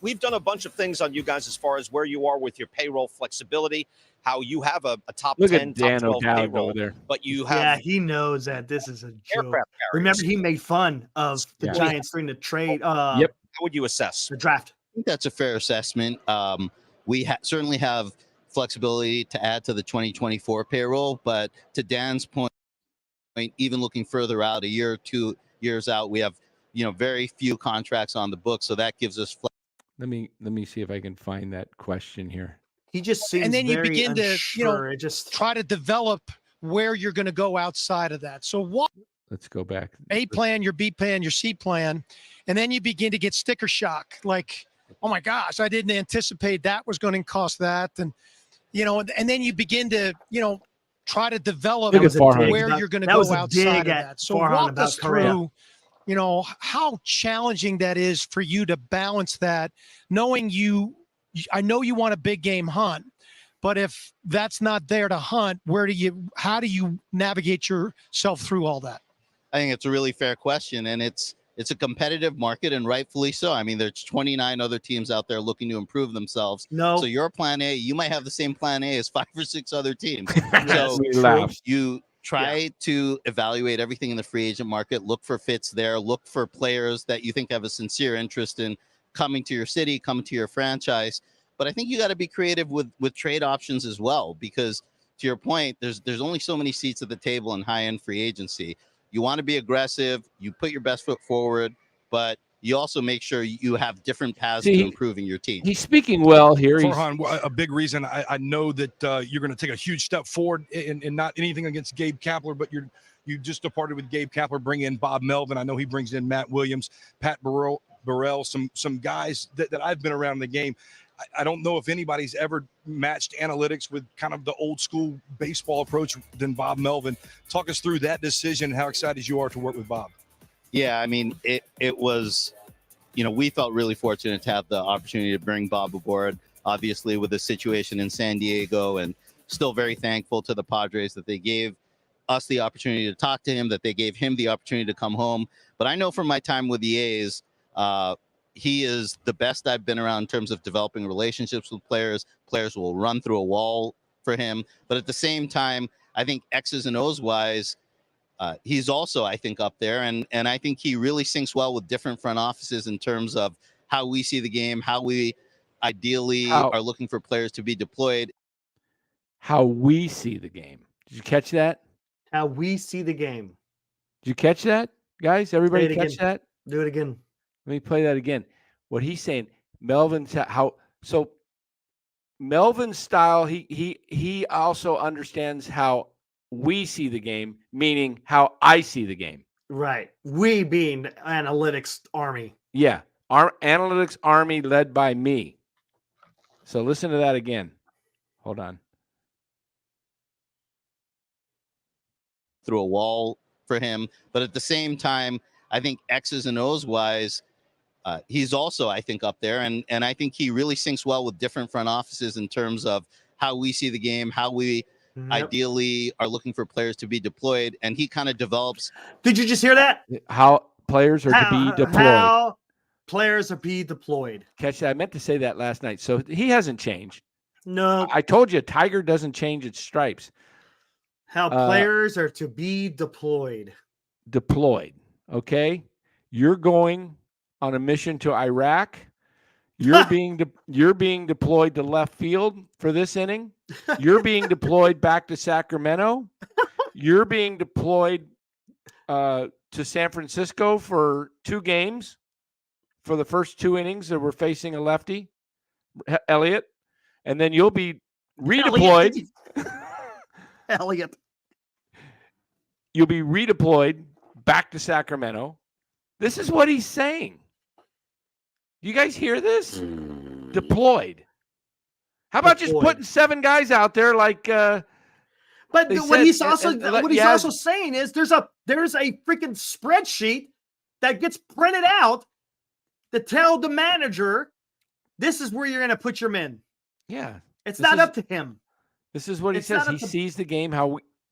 we've done a bunch of things on you guys as far as where you are with your payroll flexibility, how you have a top Look 10, at Dan top 12 O'Dowd payroll, over there. but you have Yeah, he knows that this is a joke. aircraft carriers. Remember, he made fun of the Yeah. Giants during the trade. How would you assess the draft? I think that's a fair assessment. We certainly have flexibility to add to the 2024 payroll, but to Dan's point, even looking further out, a year or 2 years out, we have very few contracts on the books, so that gives us. Let me see if I can find that question here. He just seems and then you very begin unsure. to It just try to develop where you're going to go outside of that. So what Let's go back. A plan, your B plan, your C plan, and then you begin to get sticker shock. Like, oh my gosh, I didn't anticipate that was going to cost that, and and then you begin to try to develop Look at Farhan. where you're going to go outside of that. So walk us through. How challenging that is for you to balance that, knowing I know you want a big game hunt, but if that's not there to hunt, how do you navigate yourself through all that? I think it's a really fair question, and it's a competitive market, and rightfully so. I mean, there's 29 other teams out there looking to improve themselves. No. So your plan A, you might have the same plan A as 5 or 6 other teams. Yes, So you try to evaluate everything in the free agent market, look for fits there, look for players that you think have a sincere interest in coming to your city, coming to your franchise. But I think you got to be creative with trade options as well, because to your point, there's only so many seats at the table in high-end free agency. You want to be aggressive, you put your best foot forward, but you also make sure you have different paths to improving your team. He's speaking well here. Farhan, a big reason I know that you're going to take a huge step forward, and not anything against Gabe Kapler, but you just departed with Gabe Kapler, bring in Bob Melvin. I know he brings in Matt Williams, Pat Burrell, some guys that I've been around the game. I don't know if anybody's ever matched analytics with kind of the old school baseball approach than Bob Melvin. Talk us through that decision and how excited you are to work with Bob. Yeah, I mean, it was, we felt really fortunate to have the opportunity to bring Bob aboard, obviously with the situation in San Diego, and still very thankful to the Padres that they gave us the opportunity to talk to him, that they gave him the opportunity to come home. But I know from my time with the A's, he is the best I've been around in terms of developing relationships with players. Players will run through a wall for him. But at the same time, I think X's and O's wise, he's also, I think, up there. And I think he really syncs well with different front offices in terms of how we see the game, how we ideally are looking for players to be deployed. How we see the game. Did you catch that? How we see the game. Did you catch that, guys? Everybody catch that? Do it again. Let me play that again. What he's saying, Melvin's Melvin's style, he also understands how we see the game, meaning how I see the game. Right. We being the analytics army. Yeah. Our analytics army led by me. So listen to that again. Hold on. Through a wall for him. But at the same time, I think X's and O's wise, he's also, I think, up there. And I think he really syncs well with different front offices in terms of how we see the game, how we ideally are looking for players to be deployed. And he kind of develops. Did you just hear that? How players are to be deployed. How players are be deployed. Catch that. I meant to say that last night. So he hasn't changed. No. I told you, Tiger doesn't change its stripes. How players are to be deployed. Deployed. Okay. You're going on a mission to Iraq. You're being deployed to left field for this inning. You're being deployed back to Sacramento. You're being deployed to San Francisco for 2 games for the first 2 innings that we're facing a lefty, Elliott, and then you'll be redeployed. Elliott. You'll be redeployed back to Sacramento. This is what he's saying. Do you guys hear this? Deployed. How about just putting 7 guys out there like But what he's also saying is there's a freaking spreadsheet that gets printed out to tell the manager, this is where you're going to put your men. Yeah. It's This not is- up to him. This is what he It's says. not He up to- sees the game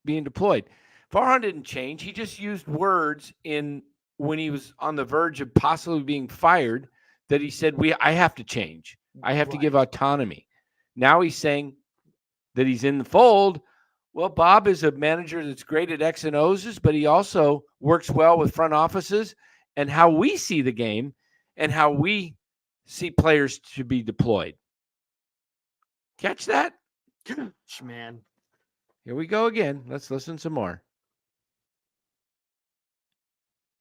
being deployed. Farhan didn't change. He just used words when he was on the verge of possibly being fired that he said, I have to change. I have to give autonomy. Now he's saying that he's in the fold. Well, Bob is a manager that's great at X and O's, but he also works well with front offices and how we see the game and how we see players to be deployed. Catch that? Gosh, man. Here we go again. Let's listen some more.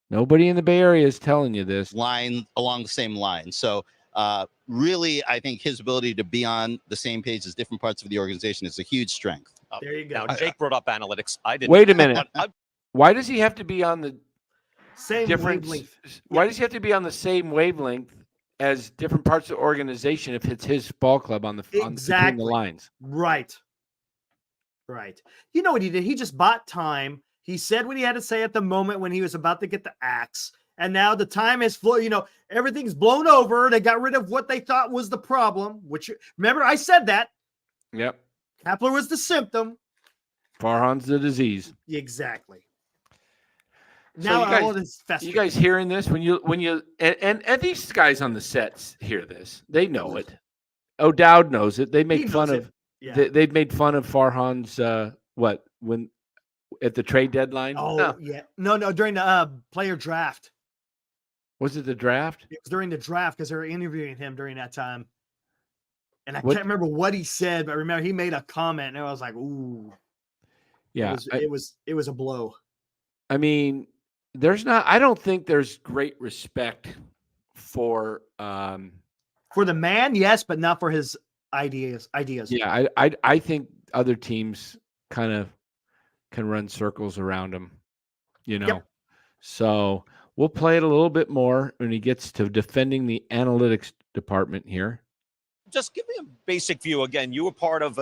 Nobody in the Bay Area is telling you this. Line along the same line. So really, I think his ability to be on the same page as different parts of the organization is a huge strength. There you go. Now, Jake brought up analytics. I didn't. Wait a minute. Why does he have to be on the Same different wavelength. Why does he have to be on the same wavelength as different parts of the organization if it's his ball club on between the Exactly. lines? Right. You know what he did? He just bought time. He said what he had to say at the moment when he was about to get the axe. And now the time is full. Everything's blown over. They got rid of what they thought was the problem, which, remember, I said that. Yep. Kapler was the symptom. Farhan's the disease. Exactly. So Now you guys, all this you guys hearing this when you and these guys on the sets hear this. They know it. O'Dowd knows it. They make fun of they've made fun of Farhan's when at the trade deadline. Oh, yeah. No, during the player draft. Was it the draft? It was during the draft because they were interviewing him during that time. And I What- can't remember what he said, but I remember he made a comment and I was like, ooh. Yeah. It was a blow. I mean, I don't think there's great respect for the man, yes, but not for his ideas. Yeah, I think other teams kind of can run circles around him, Yep. So we'll play it a little bit more when he gets to defending the analytics department here. Just give me a basic view again. You were part of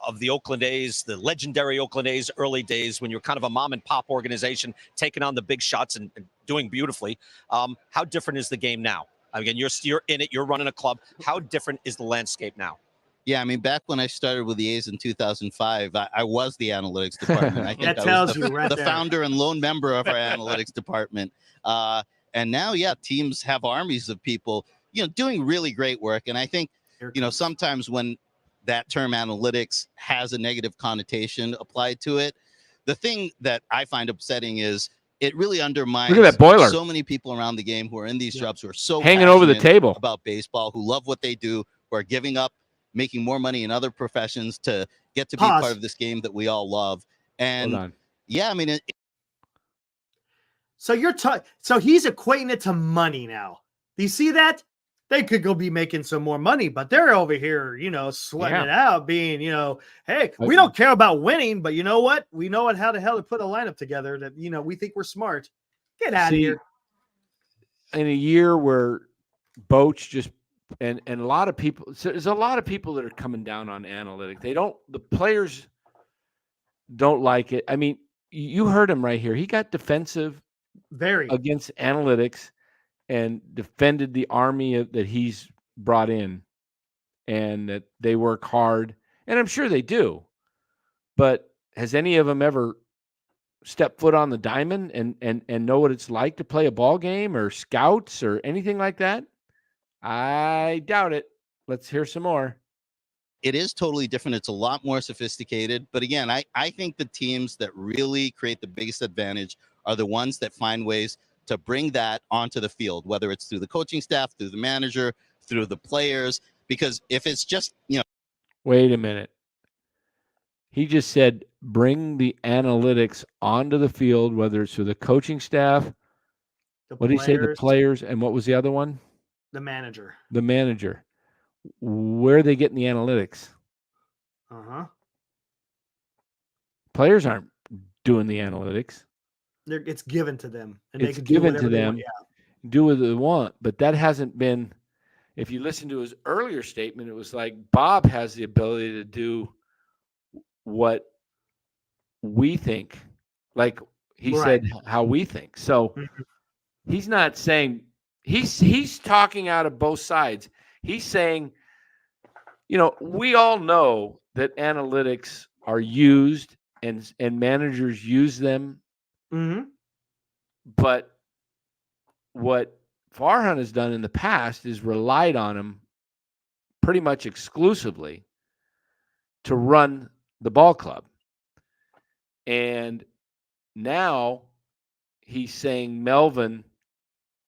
of the Oakland A's, the legendary Oakland A's early days when you're kind of a mom and pop organization taking on the big shots and doing beautifully. How different is the game now? Again, you're in it. You're running a club. How different is the landscape now? Yeah, I mean, back when I started with the A's in 2005, I was the analytics department. I think That I tells was you right the there. founder and lone member of our analytics department. And now, yeah, teams have armies of people, doing really great work. And I think, sometimes when that term analytics has a negative connotation applied to it, the thing that I find upsetting is it really undermines Look at that boiler. so many people around the game who are in these jobs who are so Hanging over the passionate table. about baseball, who love what they do, who are giving up making more money in other professions to get to be Pause. part of this game that we all love. And Hold on. yeah, I mean, So so he's equating it to money now. Do you see that? They could go be making some more money, but they're over here, sweating Yeah. it out, being, hey, we don't care about winning, but you know what? We know how the hell to put a lineup together that, we think we're smart. Get out of See, here. In a year where Boach just and a lot of people, so there's a lot of people that are coming down on analytics. The players don't like it. I mean, you heard him right here. He got defensive against analytics and defended the army that he's brought in and that they work hard. And I'm sure they do. But has any of them ever stepped foot on the diamond and know what it's like to play a ball game or scouts or anything like that? I doubt it. Let's hear some more. it is totally different. It's a lot more sophisticated. But again, I think the teams that really create the biggest advantage are the ones that find ways to bring that onto the field, whether it's through the coaching staff, through the manager, through the players. Because if it's just, Wait a minute. He just said bring the analytics onto the field, whether it's through the coaching staff. What did he say? The players, and what was the other one? The manager. The manager. Where are they getting the analytics? Uh-huh. Players aren't doing the analytics. It's given to them. And It's they can do given whatever to they them. want. Yeah. Do what they want, but that hasn't been. If you listen to his earlier statement, it was like Bob has the ability to do what we think. Like He Right. said how we think. So Mhm. he's not saying he's talking out of both sides. He's saying, we all know that analytics are used and managers use them, Mhm. but what Farhan has done in the past is relied on him pretty much exclusively to run the ball club. And now he's saying Melvin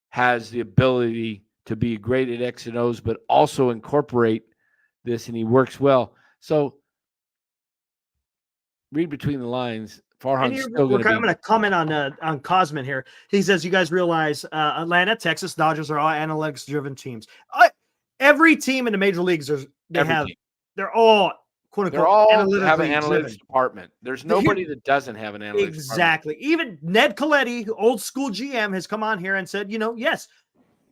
has the ability to be great at X and O's, but also incorporate this, and he works well. So read between the lines. And Farhan's here, still going to I'm be. going to comment on Cosman here. He says, "You guys realize Atlanta, Texas, Dodgers are all analytics-driven teams. Every team in the major leagues they're all quote They're unquote all have an analytically analytics driven. department. There's nobody that doesn't have an analytics department. Exactly. Even Ned Coletti, old school GM, has come on here and said, yes,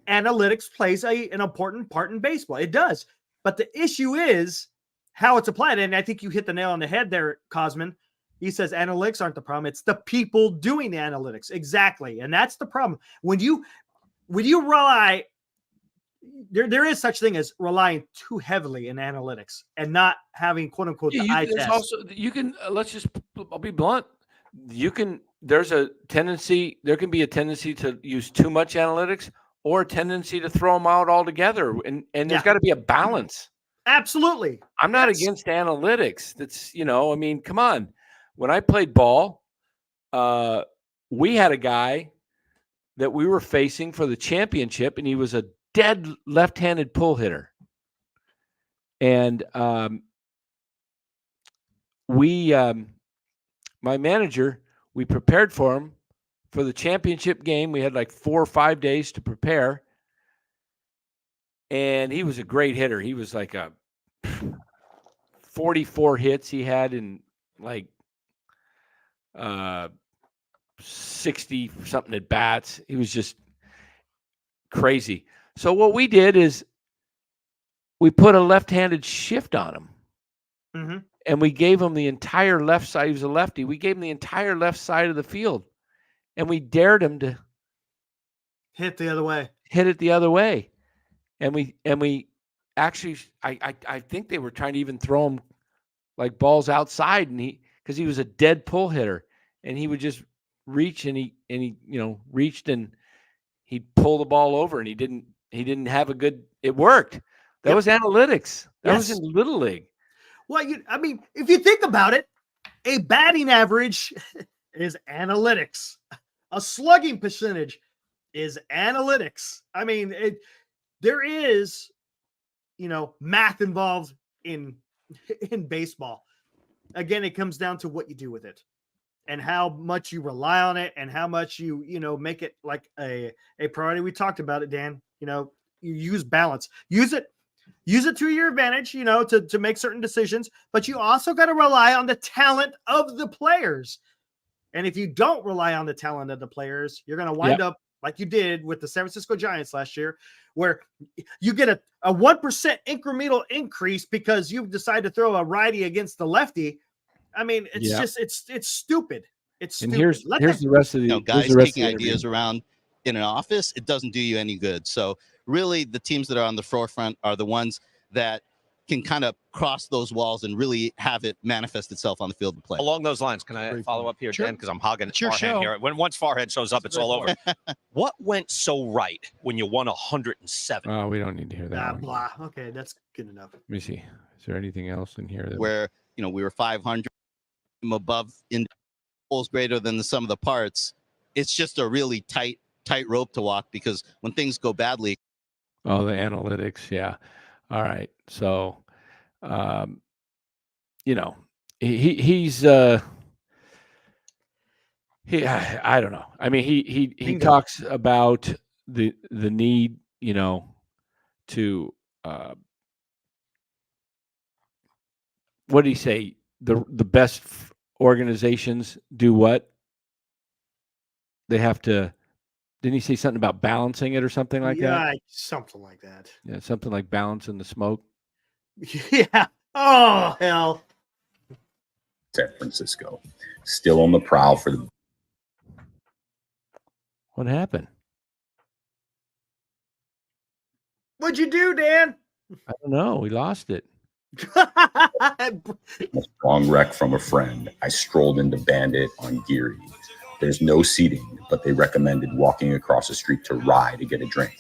analytics plays an important part in baseball. It does. But the issue is how it's applied. And I think you hit the nail on the head there, Cosman. He says analytics aren't the problem. It's the people doing the analytics. Exactly. And that's the problem. When you rely, there is such thing as relying too heavily in analytics and not having quote unquote the eye There's test. also let's just, I'll be blunt. There's a tendency, there can be a tendency to use too much analytics or a tendency to throw them out altogether. And there's got to be a balance. Absolutely. I'm not against analytics. That's, come on. When I played ball, we had a guy that we were facing for the championship, and he was a dead left-handed pull hitter. And my manager, we prepared for him for the championship game. We had like 4 or 5 days to prepare. And he was a great hitter. He was like 44 hits he had in like 60 something at bats. He was just crazy. So what we did is we put a left-handed shift on him. Mm-hmm. And we gave him the entire left side. He was a lefty. We gave him the entire left side of the field. And we dared him to hit the other way. Hit it the other way. And we actually, I think they were trying to even throw him like balls outside, and because he was a dead pull hitter, and he would just reach and he reached and he'd pull the ball over, and he didn't have a good. It worked. That was analytics. That was in Little League. Well, if you think about it, a batting average is analytics. A slugging percentage is analytics. There is, math involved in baseball. Again, it comes down to what you do with it and how much you rely on it and how much you make it like a priority. We talked about it, Dan. You use balance. Use it to your advantage, to make certain decisions, but you also got to rely on the talent of the players. And if you don't rely on the talent of the players, you're going to wind up like you did with the San Francisco Giants last year, where you get a 1% incremental increase because you decide to throw a righty against the lefty. It's stupid. It's stupid. And here's the rest of the guys kicking ideas around in an office. It doesn't do you any good. So really, the teams that are on the forefront are the ones that can kind of cross those walls and really have it manifest itself on the field of play. Along those lines, can I follow up here, Dan? Because I'm hogging It's your Farhan show. here. Once Farhan shows up, it's all over. What went so right when you won 107? Oh, we don't need to hear that. one. Blah. Okay, that's good enough. Let me see. Is there anything else in here? Where we were 500 above in goals greater than the sum of the parts. It's just a really tight rope to walk because when things go badly. Oh, the analytics. Yeah. All right. So, he's I don't know. He talks about the need, to what did he say? The best organizations do what? They have to. Didn't he say something about balancing it or something like that? Yeah, something like that. Yeah, something like balancing the smoke. Yeah. Oh, hell. San Francisco, still on the prowl for the What happened? What'd you do, Dan? I don't know. We lost it. A strong wreck from a friend. I strolled into Bandit on Geary. There's no seating, but they recommended walking across the street to Rye to get a drink.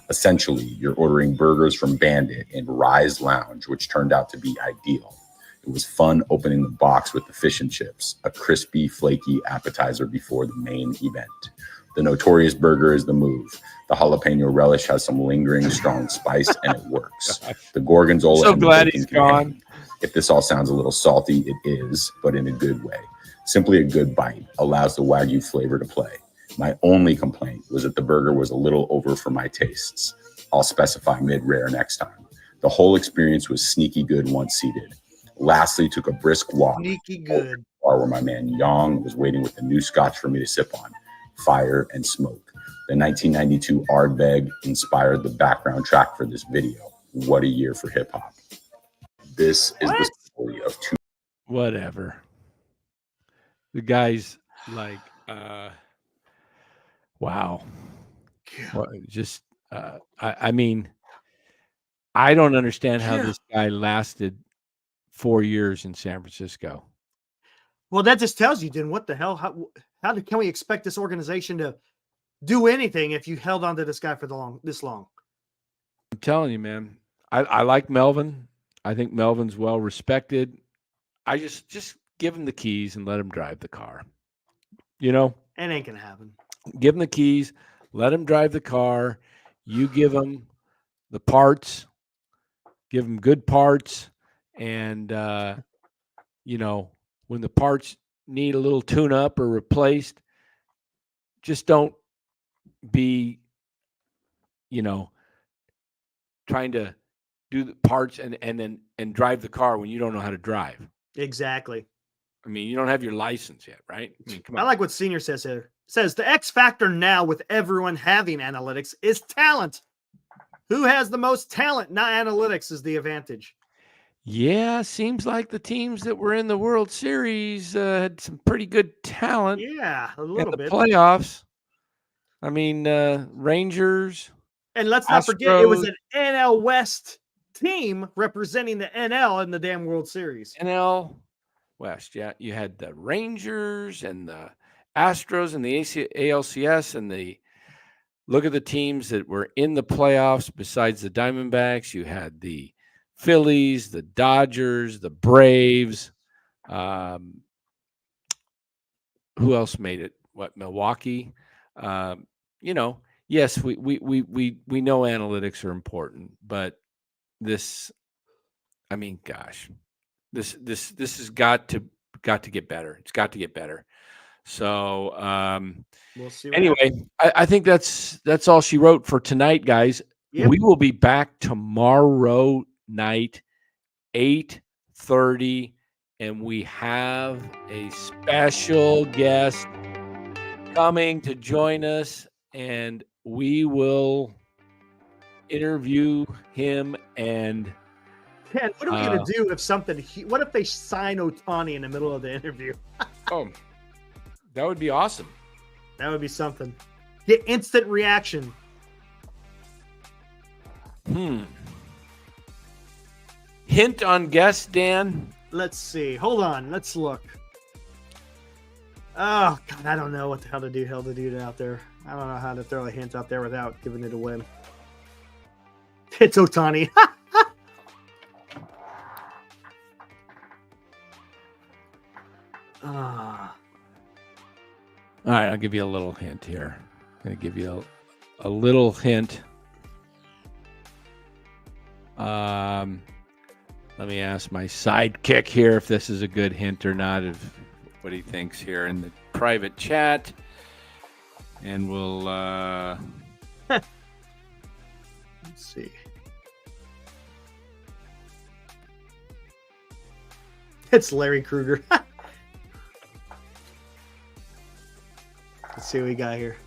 Essentially, you're ordering burgers from Bandit in Rye's Lounge, which turned out to be ideal. It was fun opening the box with the fish and chips, a crispy, flaky appetizer before the main event. The notorious burger is the move. The jalapeno relish has some lingering strong spice, and it works. The gorgonzola. So and the glad bacon he's can hang. gone. If this all sounds a little salty, it is, but in a good way. Simply a good bite allows the Wagyu flavor to play. My only complaint was that the burger was a little over for my tastes. I'll specify mid-rare next time. The whole experience was sneaky good once seated. Lastly, took a brisk walk. Sneaky good. Where my man Yong was waiting with a new scotch for me to sip on. Fire and smoke. The 1992 Ardbeg inspired the background track for this video. What a year for hip hop. This is the story of two. Whatever. The guy's like, wow. Well, just, I mean, I don't understand how this guy lasted 4 years in San Francisco. Well, that just tells you, then, what the hell? Can we expect this organization to do anything if you held on to this guy for this long? I'm telling you, man. I like Melvin. I think Melvin's well respected. I just give him the keys and let him drive the car. You know? It ain't gonna happen. Give him the keys, let him drive the car. You give him the parts, give him good parts, and you know, when the parts need a little tune-up or replaced, just don't be, you know, trying to do the parts and drive the car when you don't know how to drive. Exactly. I mean, you don't have your license yet, right? I mean, come on. I like what Senior says here. Says the X factor now with everyone having analytics is talent. Who has the most talent? Not analytics is the advantage. Yeah, seems like the teams that were in the World Series had some pretty good talent. Yeah, a in little the bit. playoffs. I mean, Rangers. And let's not forget, it was Astros. an NL West team representing the NL in the damn World Series. NL West, yeah. You had the Rangers and the Astros and the ALCS, and look at the teams that were in the playoffs besides the Diamondbacks. You had the Phillies, the Dodgers, the Braves. Who else made it? What, Milwaukee? You know, yes, we know analytics are important, but this, I mean, gosh, this has got to get better. It's got to get better. So We'll see what anyway, I think that's all she wrote for tonight, guys. Yep. We will be back tomorrow night, 8:30, and we have a special guest coming to join us, and we will interview him. And Ken, what are we going to do if what if they sign Ohtani in the middle of the interview? Oh, that would be awesome. That would be something. Get instant reaction. Hint on guest, Dan? Let's see. Hold on. Let's look. Oh, God, I don't know what the hell to do out there. I don't know how to throw a hint out there without giving it away. It's Ohtani. All right, I'll give you a little hint here. I'm going to give you a little hint. Let me ask my sidekick here if this is a good hint or not, of what he thinks here in the private chat. And we'll let's see. It's Larry Krueger. Let's see what we got here.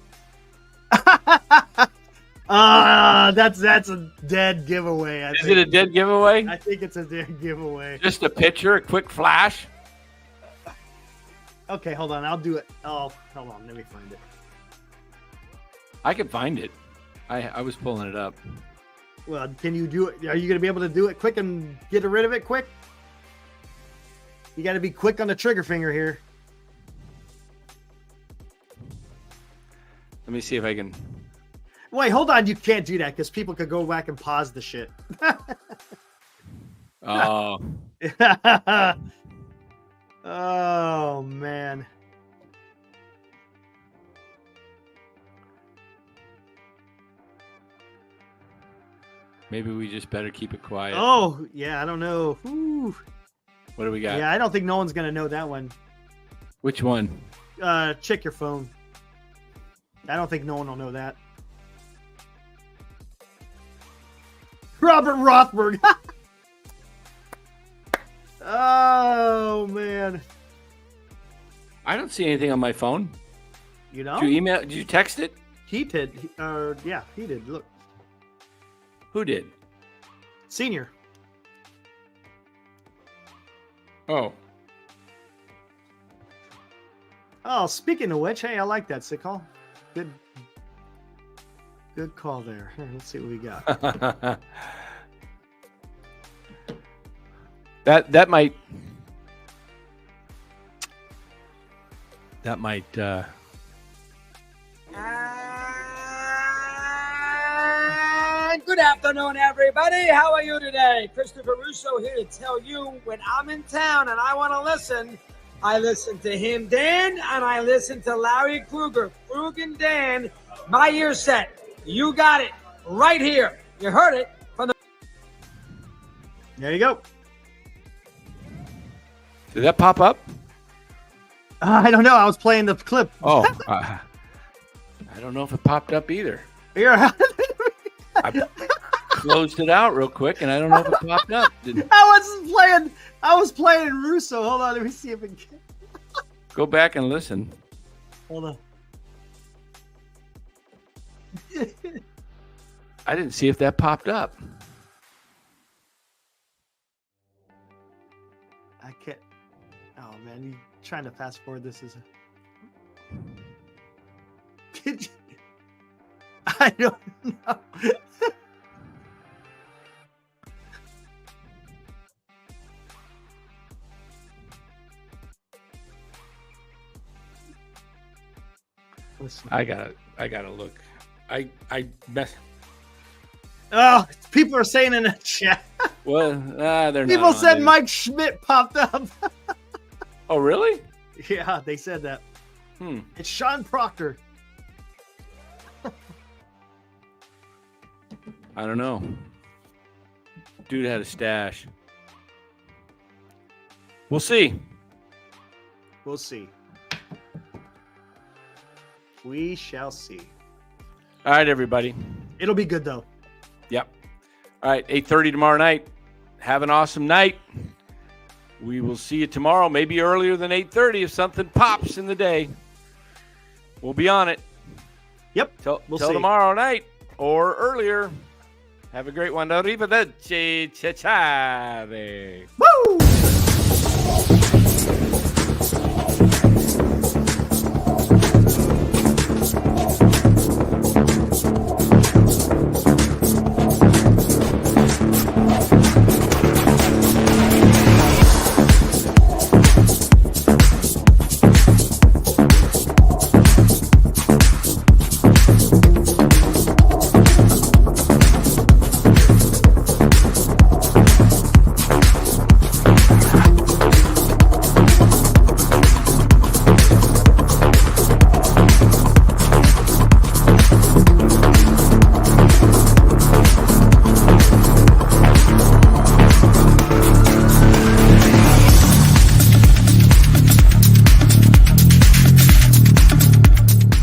That's a dead giveaway. Is it a dead giveaway? I think it's a dead giveaway. Just a picture, a quick flash. Okay, hold on. I'll do it. Oh, hold on. Let me find it. I can find it. I was pulling it up. Well, can you do it? Are you going to be able to do it quick and get rid of it quick? You got to be quick on the trigger finger here. Let me see if I can. Wait, hold on. You can't do that because people could go back and pause the shit. Oh. Oh, man. Maybe we just better keep it quiet. Oh, yeah. I don't know. Ooh. What do we got? Yeah, I don't think no one's going to know that one. Which one? Check your phone. I don't think no one will know that. Robert Rothberg. Oh, man. I don't see anything on my phone. You know? Did you email? Did you text it? He did. Yeah, he did. Look. Who did? Senior. Oh. Oh, speaking of which, hey, I like that sick call. Good call there. Here, let's see what we got. that might And good afternoon, everybody. How are you today? Christopher Russo here to tell you when I'm in town and I want to listen, I listen to him, Dan, and I listen to Larry Kruger. Krug and Dan, my ear's set. You got it right here. You heard it from the. There you go. Did that pop up? I don't know. I was playing the clip. Oh, I don't know if it popped up either. Here. I closed it out real quick, and I don't know if it popped up. I was playing Russo. Hold on, let me see if it can. Go back and listen. Hold on. I didn't see if that popped up. I can't. Oh man, you trying to fast forward this is. I don't know. I gotta look. I mess. Oh, people are saying in the chat. Well, they're not. People said there. Mike Schmidt popped up. Oh, really? Yeah, they said that. It's Sean Proctor. I don't know. Dude had a stash. We'll see. We'll see. We shall see. All right, everybody. It'll be good though. Yep. All right, 8:30 tomorrow night. Have an awesome night. We will see you tomorrow, maybe earlier than 8:30 if something pops in the day. We'll be on it. Yep. Till We'll see. tomorrow night or earlier. Have a great one. Arrivederci. Ciao. Woo!